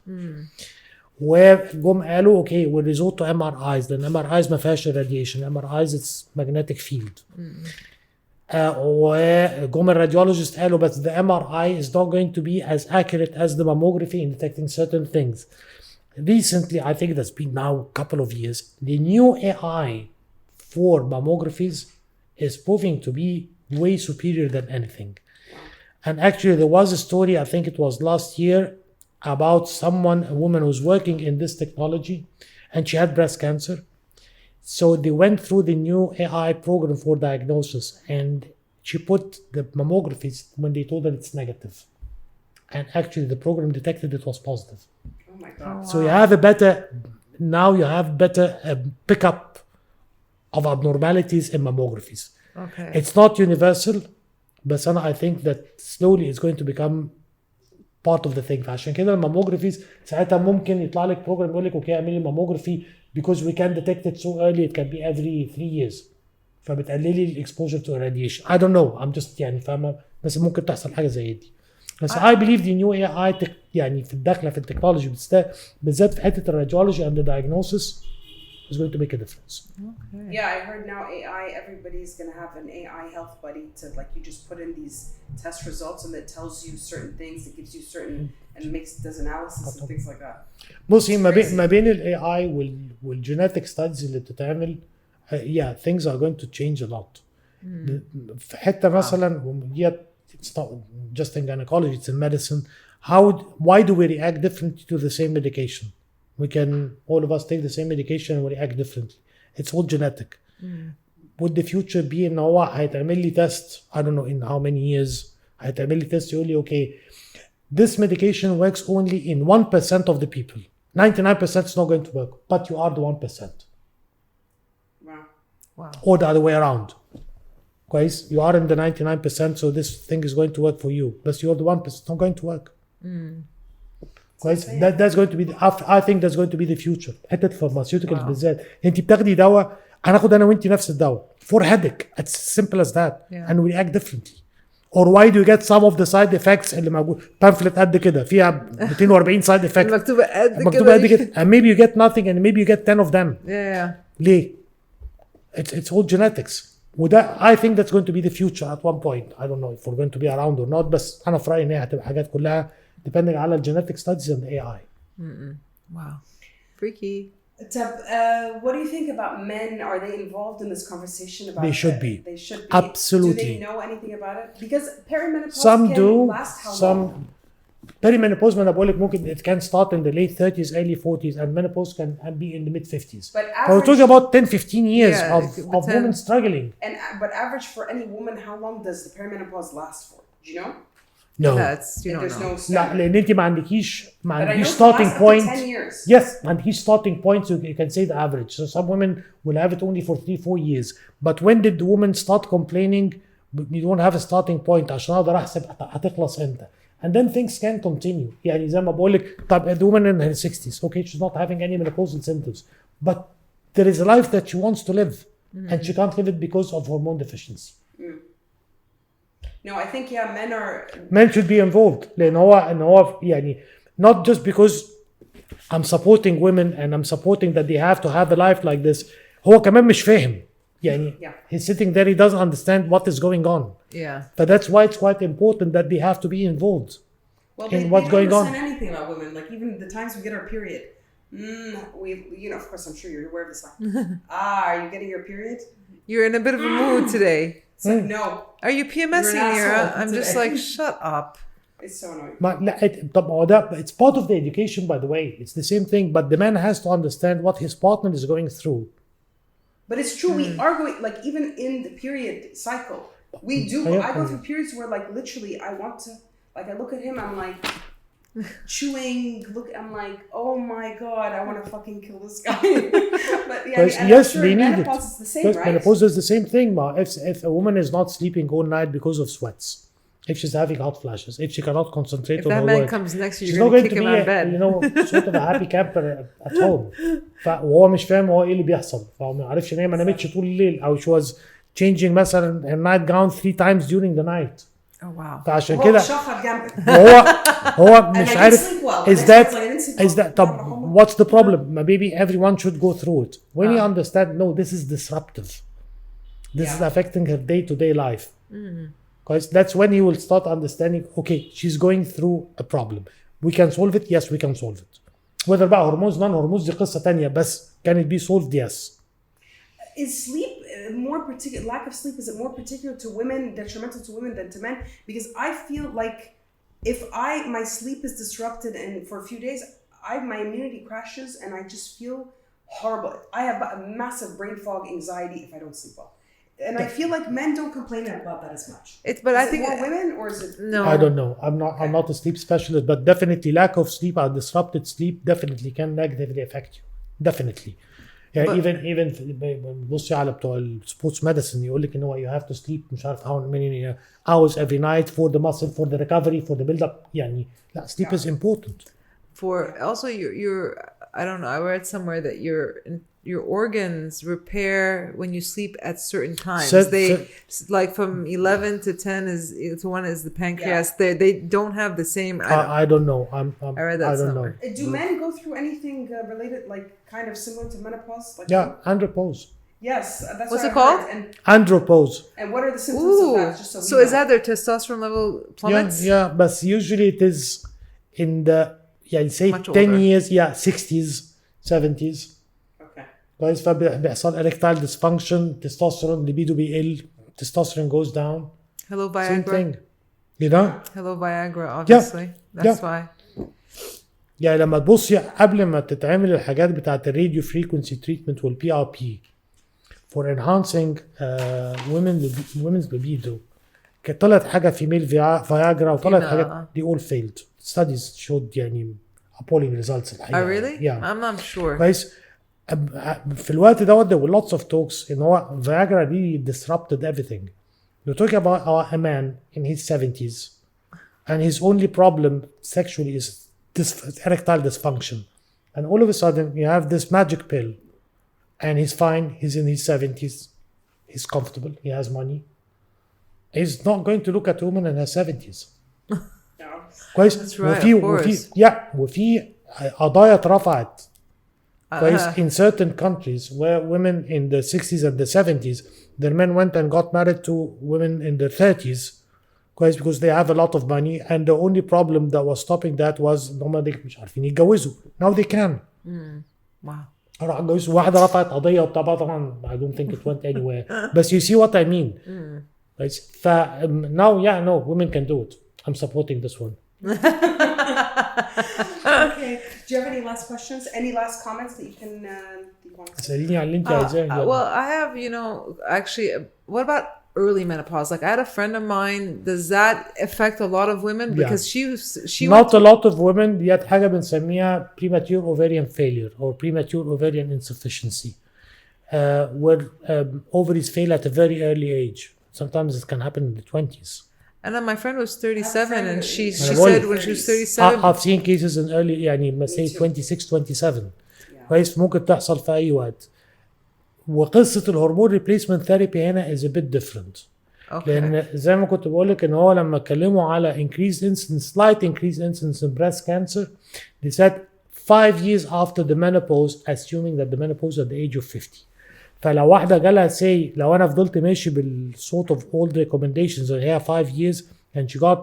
وجم قالوا okay we'll resort to MRIs لأن MRIs ما فيهاش irradiation. MRIs it's magnetic field. وجم الراديولوجيست قالوا but the MRI is not going to be as accurate as the mammography in detecting certain things. Recently, I think that's been now a couple of years, the new AI for mammographies is proving to be way superior than anything. And actually there was a story, I think it was last year, about a woman who's working in this technology and she had breast cancer. So they went through the new AI program for diagnosis and she put the mammographies when they told her it's negative. And actually the program detected it was positive. Oh my God. So you have a better pickup of abnormalities in mammographies. Okay. It's not universal, but I think that slowly it's going to become part of the thing. فعشان كده الماموجرافيز ساعتها ممكن يطلع لك بروجرام يقول لك اوكي اعملي ماموجرافي because we can detect it so early it can be every 3 years. فبتقللي الاكسبوجر to radiation. I don't know. I'm just يعني فاهمه بس ممكن تحصل حاجه زي دي. بس I believe the new AI يعني في الداخله في التكنولوجي بالذات في حته الراديولوجي and the diagnosis is going to make a difference. Okay. Yeah, I heard now AI, everybody's going to have an AI health buddy to like you just put in these test results and it tells you certain things, it gives you certain and does analysis and things like that. بصي ما بين ال AI والgenetic studies اللي بتتعمل yeah things are going to change a lot. في حتة مثلا it's not just in gynecology, it's in medicine. Why do we react differently to the same medication? We can all of us take the same medication and we react differently. It's all genetic. Would the future be ان هو هيتعمل لي test I don't know in how many years هيتعمل لي test يقول لي okay this medication works only in 1% of the people. 99% is not going to work, but you are the 1%. Wow. Or the other way around. كويس you are in the 99% so this thing is going to work for you, but you're the 1% it's not going to work. كويس that's going to be I think that's going to be the future. حته الفارماسيوتيكالز بالذات انت بتاخدي دواء هناخد انا وانت نفس الدواء for headache it's simple as that and we react differently. or why do you get some of the side effects اللي موجود pamphlet قد كده فيها 240 side effects مكتوبة قد كده and maybe you get nothing and maybe you get 10 of them. ليه؟ it's all genetics. وده I think that's going to be the future at one point. I don't know if we're going to be around or not, بس أنا في رأيي إن هي هتبقى حاجات كلها depending على genetic studies and AI. Wow, freaky. What do you think about men? Are they involved in this conversation? About They should be. They should be. Absolutely. Do they know anything about it? Because perimenopause Some can do. last how Some long? perimenopause أنا بقول لك ممكن it can start in the late 30s, early 40s, and menopause can be in the mid 50s. But we're talking about 10-15 years of 10. women struggling. But average for any woman, how long does the perimenopause last for? Do you know? No. That's you don't There's know. no لا standard. لأن أنت ما عندكيش But I know it starting lasts up to point. 10 years. Yes, and his starting point, so you can say the average. So some women will have it only for 3-4 years. But when did the woman start complaining? You don't have a starting point. عشان أقدر أحسب هتخلص إمتى. And then things can continue. يعني زي ما بقول لك طب the woman in her 60s, okay, she's not having any menopausal symptoms, but there is a life that she wants to live, and she can't live it because of hormone deficiency. No, I think Men should be involved. لأن هو يعني not just because I'm supporting women and I'm supporting that they have to have a life like this. هو كمان مش فاهم. يعني Yeah. he's sitting there, he doesn't understand what is going on. Yeah. But that's why it's quite important that they have to be involved. Well, in they what's don't going on. understand anything about women. Like even the times we get our period. Of course, I'm sure you're aware of this. Are you getting your period? You're in a bit of a mood today. It's like, no. Are you PMSing, You're an Nira? asshole I'm just today. like, shut up. It's so annoying. طب ما هو ده it's part of the education, by the way. It's the same thing, but the man has to understand what his partner is going through. But it's true, we are going, like, even in the period cycle, we do, I go through periods where, like, literally, I want to, like, I look at him, I'm like, chewing, I'm like, oh my God, I want to fucking kill this guy. But yeah, and Yes, I'm sure they need menopause it. is the same, Because right? menopause is the same thing. If a woman is not sleeping all night because of sweats, if she's having hot flashes, if she cannot concentrate If on that her man work, comes next to you, she's you're not going going to to kick be him out of bed. sort of a happy camper at home. وهو مش فاهم هو ايه اللي بيحصل، فهو ما عرفش ان هي ما نامتش طول الليل، او she was changing مثلا her nightgown 3 times during the night. Oh, wow. فعشان هو كده شخر جنبك. هو And مش I didn't عارف sleep well. is The next that one's like, I didn't sleep is well. that طب what's the problem? Maybe everyone should go through it. When you understand, no, this is disruptive. This is affecting her day-to-day life. Because that's when you will start understanding, okay, she's going through a problem. We can solve it. Yes, we can solve it. Whether بقى هرمونز non هرمونز دي قصة تانية، بس can it be solved? Yes. Is sleep more particular? Lack of sleep, is it more particular to women, detrimental to women than to men? Because I feel like if my sleep is disrupted and for a few days, my immunity crashes and I just feel horrible. I have a massive brain fog, anxiety if I don't sleep well, and I feel like men don't complain about that as much. But Is I it think more women or is it? no. I don't know. I'm not a sleep specialist, but definitely lack of sleep or disrupted sleep definitely can negatively affect you. Definitely. يعني even بصي على بتوع السبورتس ميديسن يقول لك ان هو you have to sleep مش عارف how many hours every night for the muscle, for the recovery, for the build up. يعني لا, sleep is important. For also your I don't know, I read somewhere that your organs repair when you sleep at certain times. Like from 11 to 10 to 1 is the pancreas. They don't have the same. I don't know. I read that I don't somewhere. know. Do men go through anything related, like kind of similar to menopause? Like Andropause. Yes, that's What's what it called? Andropause. And what are the symptoms of that? Just So is that their testosterone level plummets? Yeah, but usually it is in the say 10 years, 60s, 70s. كويس، فبيحصل erectile dysfunction, testosterone libido بيقل, testosterone goes down. Hello Viagra. Same thing. You know? Hello Viagra, obviously. That's why. يعني لما تبصي قبل ما تتعمل الحاجات بتاعت الراديو فريكونسي تريتمنت والبي ار بي for enhancing women's libido، كانت طلعت حاجه فيميل فياجرا وطلعت حاجات they all failed. Studies showed يعني appalling results الحقيقه. Oh really? Yeah. I'm not sure. كويس. في الوقت دوت there were lots of talks ان هو Viagra really disrupted everything. You're talking about a man in his 70s and his only problem sexually is erectile dysfunction, and all of a sudden you have this magic pill and he's fine, he's in his 70s, he's comfortable, he has money, he's not going to look at a woman in her 70s. كويس. That's right, وفي قضايا اترفعت كويس in certain countries where women in the 60s and the 70s their men went and got married to women in their 30s كويس because they have a lot of money, and the only problem that was stopping that was ان هم مش عارفين يتجوزوا. now they can. Wow. راح اتجوزوا واحده رفعت قضيه وبتاع، طبعا I don't think it went anywhere but you see what I mean. كويس. ف now no, women can do it. I'm supporting this one. Okay. Do you have any last questions? Any last comments that you can want to say? سأليني على اللي انت عايزاه. Well, I have, actually, what about early menopause? Like I had a friend of mine. Does that affect a lot of women? Because she not a lot of women. ديت حاجة بنسميها premature ovarian failure or premature ovarian insufficiency, where ovaries fail at a very early age. Sometimes it can happen in the 20s. And then my friend was 37 and she said when she was 37. I've seen cases in early يعني say 26 27. كويس، ممكن تحصل في أي وقت. وقصة الهرمون ريبليسمنت ثيرابي هنا is a bit different. Okay. لأن زي ما كنت بقول لك إن هو لما اتكلموا على slight increased incidence in breast cancer, they said 5 years after the menopause, assuming that the menopause at the age of 50. فلو واحده جالها سي لو انا فضلت ماشي بالsort of old recommendations اللي هي 5 years and she got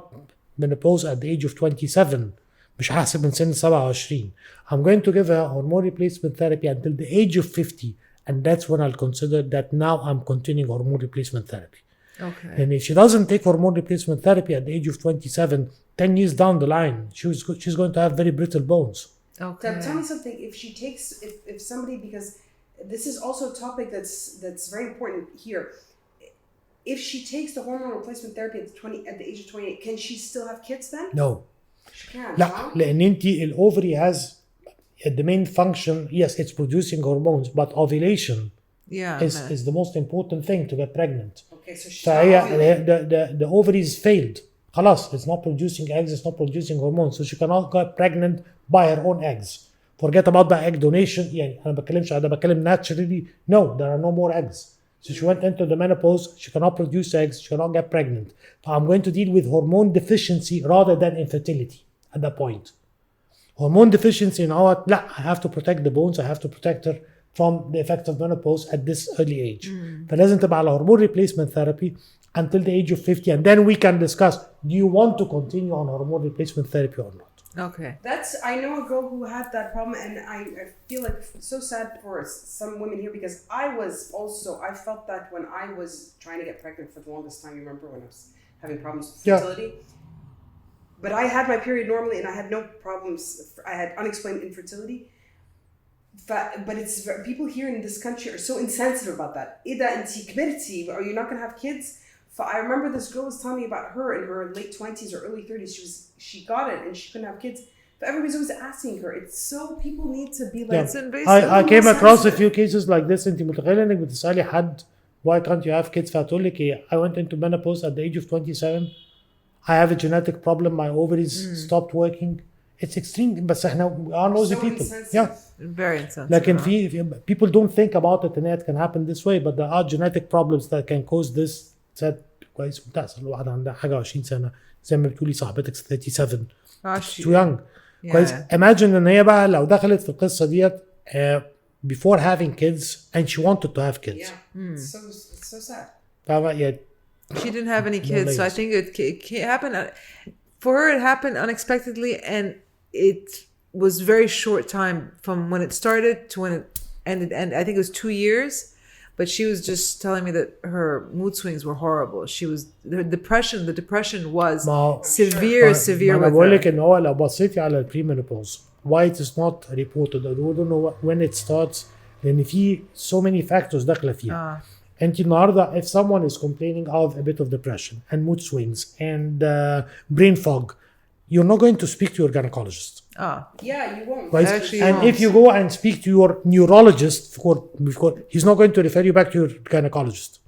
menopause at the age of 27 مش هحسب من سن 27. I'm going to give her hormone replacement therapy until the age of 50 and that's when I'll consider that now I'm continuing hormone replacement therapy. Okay. And if she doesn't take hormone replacement therapy at the age of 27, 10 years down the line, she's going to have very brittle bones. Okay. Tell me something. If she takes, if somebody, because this is also a topic that's very important here. If she takes the hormone replacement therapy at the age of 28, can she still have kids then? No. She can't. لا Huh? لأن انت الأوفري has the main function, yes, it's producing hormones, but ovulation Yeah. is the most important thing to get pregnant. Okay, so she's فهي the ovaries failed. خلاص, it's not producing eggs, it's not producing hormones, so she cannot get pregnant by her own eggs. Forget about the egg donation. يعني أنا بتكلم naturally. No, there are no more eggs. So she went into the menopause, she cannot produce eggs, she cannot get pregnant. So I'm going to deal with hormone deficiency rather than infertility at that point. Hormone deficiency now, لا, I have to protect the bones, I have to protect her from the effects of menopause at this early age. فلازم تبقى على hormone replacement therapy until the age of 50, and then we can discuss, do you want to continue on hormone replacement therapy or not? Okay. I know a girl who had that problem, and I feel like so sad for some women here because I felt that when I was trying to get pregnant for the longest time. You remember when I was having problems with fertility? Yeah. But I had my period normally and I had no problems. I had unexplained infertility. But it's people here in this country are so insensitive about that. إذا أنتِ كبرتي, are you not going to have kids? I remember this girl was telling me about her in her late 20s or early 30s. She got it and she couldn't have kids. But everybody's always asking her. It's so people need to be like. Yeah. I came across a few cases like this. أنت متخيلة إنك بتسألي حد why can't you have kids فهتقول لك إيه؟ I went into menopause at the age of 27. I have a genetic problem. My ovaries stopped working. It's extreme. بس احنا we are nosy people. Yeah. Very insensitive. لكن في people don't think about it and it can happen this way, but there are genetic problems that can cause this. ساد كويس بتحصل لواحدة عندها حاجة 20 سنة زي ما بتقولي صاحبتك 37. Too young. كويس. Imagine ان هي بقى لو دخلت في القصة ديت before having kids and she wanted to have kids. Yeah. It's so sad. Yeah. She didn't have any kids, so I think it happened. For her, it happened unexpectedly, and it was very short time from when it started to when it ended. And I think it was 2 years. But she was just telling me that her mood swings were horrible. The depression was severe أنا with بقول لك her. إن هو لو بصيتي على perimenopause, why it is not reported, I don't know when it starts, لأن في so many factors داخلة فيها. أنت النهاردة if someone is complaining of a bit of depression and mood swings and brain fog, you're not going to speak to your gynecologist. Yeah, you won't. Right? Actually, and if you go and speak to your neurologist, he's not going to refer you back to your gynecologist.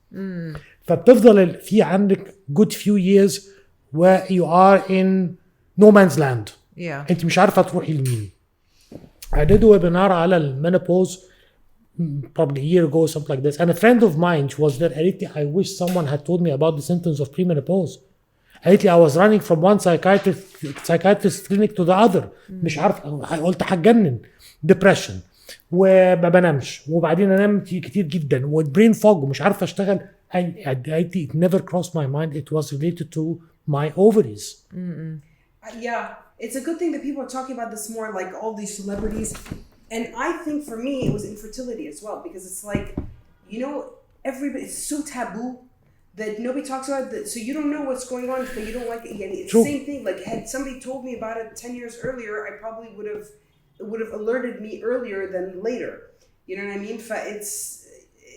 فبتفضل في عندك good few years where you are in no man's land. Yeah. انت مش عارفة تروحي لمين. I did a webinar على menopause probably a year ago, something like this. And a friend of mine was there. قالت لي, I wish someone had told me about the symptoms of premenopause. قالت لي I was running from one psychiatrist clinic to the other. مش عارف, قلت هتجنن. Depression وما بنامش وبعدين انام كتير جدا والبرين فوج ومش عارف اشتغل. قالت لي it never crossed my mind it was related to my ovaries. Yeah, it's a good thing that people are talking about this more, like all these celebrities. And I think for me it was infertility as well, because it's like, you know, everybody, it's so taboo that nobody talks about it, so you don't know what's going on, but you don't like it. It's the same thing. Like, had somebody told me about it 10 years earlier, I probably would have alerted me earlier than later. You know what I mean?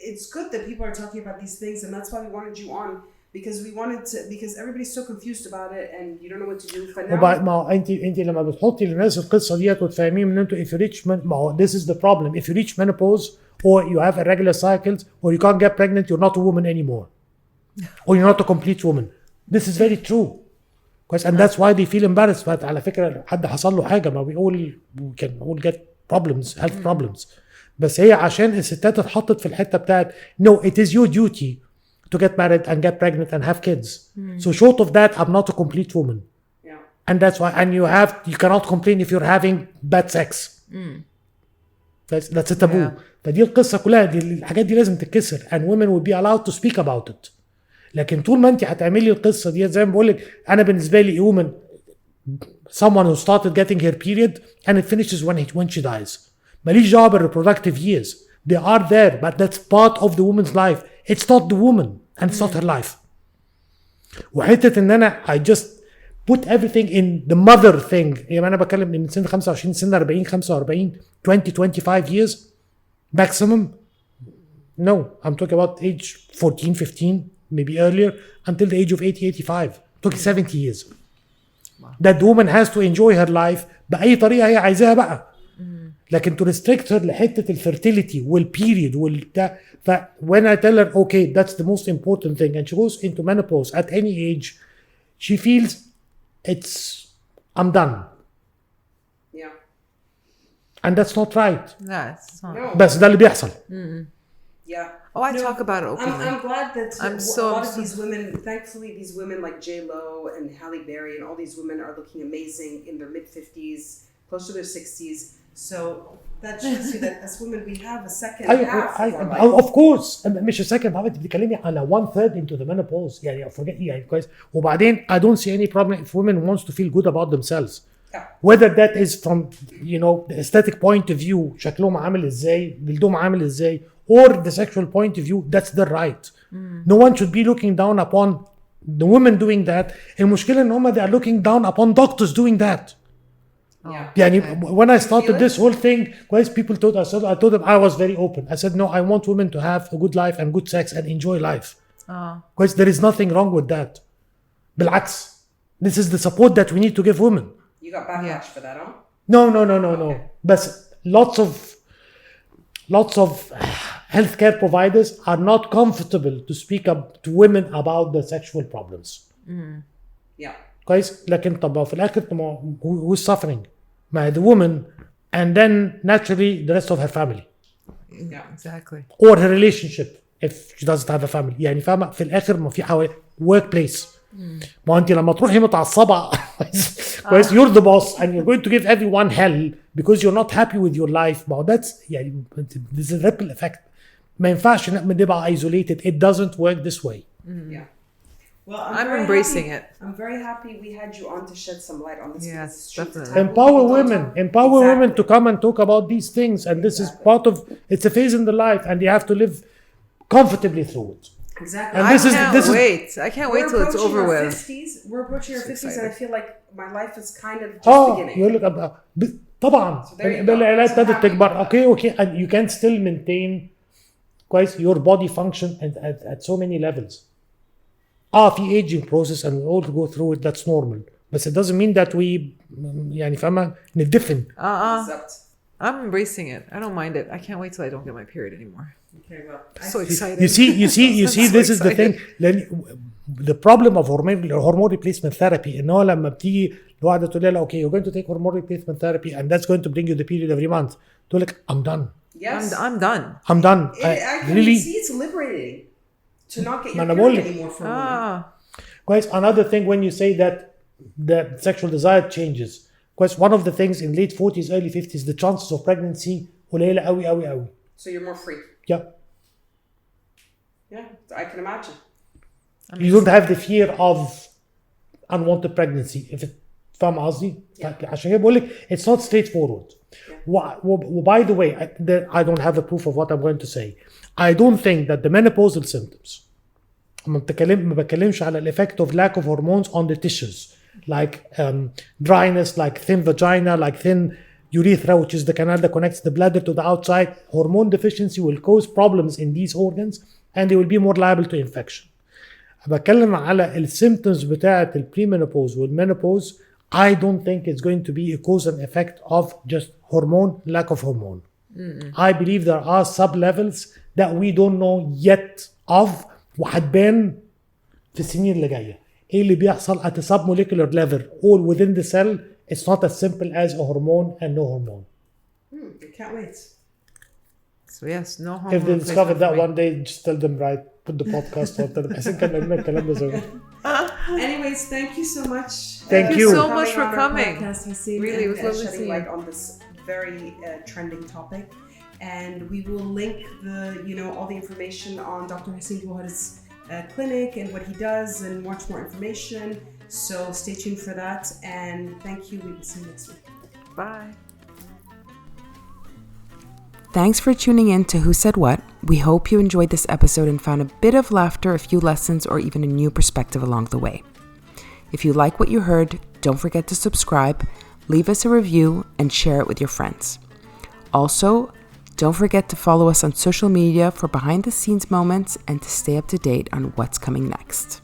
It's good that people are talking about these things, and that's why we wanted you on, because everybody's so confused about it and you don't know what to do. وبعد ما انت لما بتحطي للناس القصه ديت وتفهميهم ان انتوا if you reach ما هو this is the problem, if you reach menopause or you have irregular cycles or you can't get pregnant, you're not a woman anymore. Or you're not a complete woman. This is very true. And that's why they feel embarrassed. But على فكرة حد حصل له حاجة ما بيقول we can all get problems, health problems. بس هي عشان الستات اتحطت في الحتة بتاعت no, it is your duty to get married and get pregnant and have kids. So short of that, I'm not a complete woman. Yeah. And that's why, and you cannot complain if you're having bad sex. That's a taboo. فدي القصه كلها، دي الحاجات دي لازم تتكسر and women will be allowed to speak about it. لكن طول ما انت هتعملي القصه دي زي ما بقول لك، انا بالنسبه لي woman someone who started getting her period and it finishes when she dies. ماليش دعوه بالreproductive years. They are there, but that's part of the woman's life. It's not the woman and it's not her life. وحته ان انا I just put everything in the mother thing. يعني انا بتكلم من سن 25 سن 40 45 25 years maximum. No, I'm talking about age 14 15 maybe earlier until the age of 80 85. I'm talking 70 years. That the woman has to enjoy her life بأي طريقة هي عايزاها بقى. لكن to restrict her لحتة الfertility والperiod والبتاع. ف when I tell her okay that's the most important thing and she goes into menopause at any age, she feels I'm done. Yeah. And that's not right. No, it's not. No. بس ده اللي بيحصل. Yeah. Oh, I talk about it openly. I'm glad that a lot of these women, thankfully, these women like J-Lo and Halle Berry and all these women are looking amazing in their mid-50s, close to their 60s. So that shows you that as women we have a second half of our life. Of course مش a second half. انت بتتكلمي على 1/3 into the menopause يعني forget يعني كويس. وبعدين I don't see any problem if women wants to feel good about themselves. Yeah. Whether that is from the aesthetic point of view شكلهم عامل ازاي جلدهم عامل ازاي or the sexual point of view, that's their right. No one should be looking down upon the women doing that. المشكلة ان هم they are looking down upon doctors doing that. Yeah. يعني when I started this whole thing, people I told them I was very open. I said no, I want women to have a good life and good sex and enjoy life. There is nothing wrong with that. بالعكس, this is the support that we need to give women. You got backlash for that, huh? No. But lots of healthcare providers are not comfortable to speak up to women about the sexual problems. Yeah. كويس. لكن طب في الاخر who's suffering? The woman and then naturally the rest of her family. Yeah, exactly. Or her relationship if she doesn't have a family. يعني فاهمة في الاخر ما في workplace. ما انت لما تروحي متعصبة كويس you're the boss and you're going to give everyone hell because you're not happy with your life. ما that's يعني this is a ripple effect. ما ينفعش نبقى isolated. It doesn't work this way. Yeah. Well, I'm embracing it. I'm very happy we had you on to shed some light on this. Yes, definitely. Empower women to come and talk about these things, and this is part of. It's a phase in the life, and you have to live comfortably through it. Exactly. And I can't wait till it's over with. We're approaching our 50s, and I feel like my life is kind of just beginning. يقول لك طبعا العلاج ابتدت تكبر. Okay, and you can still maintain كويس your body function at so many levels. في aging process and we all go through it, that's normal. But it doesn't mean that we يعني فاهمة ندفن. I'm embracing it. I don't mind it. I can't wait till I don't get my period anymore. Okay, well, I'm so excited. You see this is the thing. The problem of hormone replacement therapy ان هو لما بتيجي الواحدة تقول لها okay you're going to take hormone replacement therapy and that's going to bring you the period every month. تقول لك I'm done. Yes. I'm done. I'm done. I really see it's liberating to not get your period anymore from women. Quite another thing when you say that the sexual desire changes. Quite one of the things in late 40s, early 50s, the chances of pregnancy قليلة قوي. So you're more free. Yeah. Yeah, I can imagine. You don't have the fear of unwanted pregnancy. If it فاهم قصدي؟ عشان كده بقول لك it's not straightforward. By the way, I don't have a proof of what I'm going to say. I don't think that the menopausal symptoms ما بتكلمش على the effect of lack of hormones on the tissues like dryness, like thin vagina, like thin urethra, which is the canal that connects the bladder to the outside. Hormone deficiency will cause problems in these organs and they will be more liable to infection. بتكلم على الsymptoms بتاعة البريمينوبوز والمينوبوز. I don't think it's going to be a cause and effect of just lack of hormone. I believe there are sub-levels that we don't know yet of وهتبان في السنين اللي جاية. ايه اللي بيحصل at a sub-molecular level all within the cell. It's not as simple as a hormone and no hormone. I can't wait. So yes, no hormone. If they discover that one day, just tell them put the podcast on. I think I'm الكلام ده. Anyways, thank you so much. Thank you so much for coming. Podcast, really, it was lovely shedding seeing light you. on this very trending topic. And we will link all the information on Dr. Hussein Gohar's clinic and what he does and much more information. So stay tuned for that. And thank you. We will see you next week. Bye. Thanks for tuning in to Who Said What. We hope you enjoyed this episode and found a bit of laughter, a few lessons, or even a new perspective along the way. If you like what you heard, don't forget to subscribe, leave us a review, and share it with your friends. Also, don't forget to follow us on social media for behind-the-scenes moments and to stay up to date on what's coming next.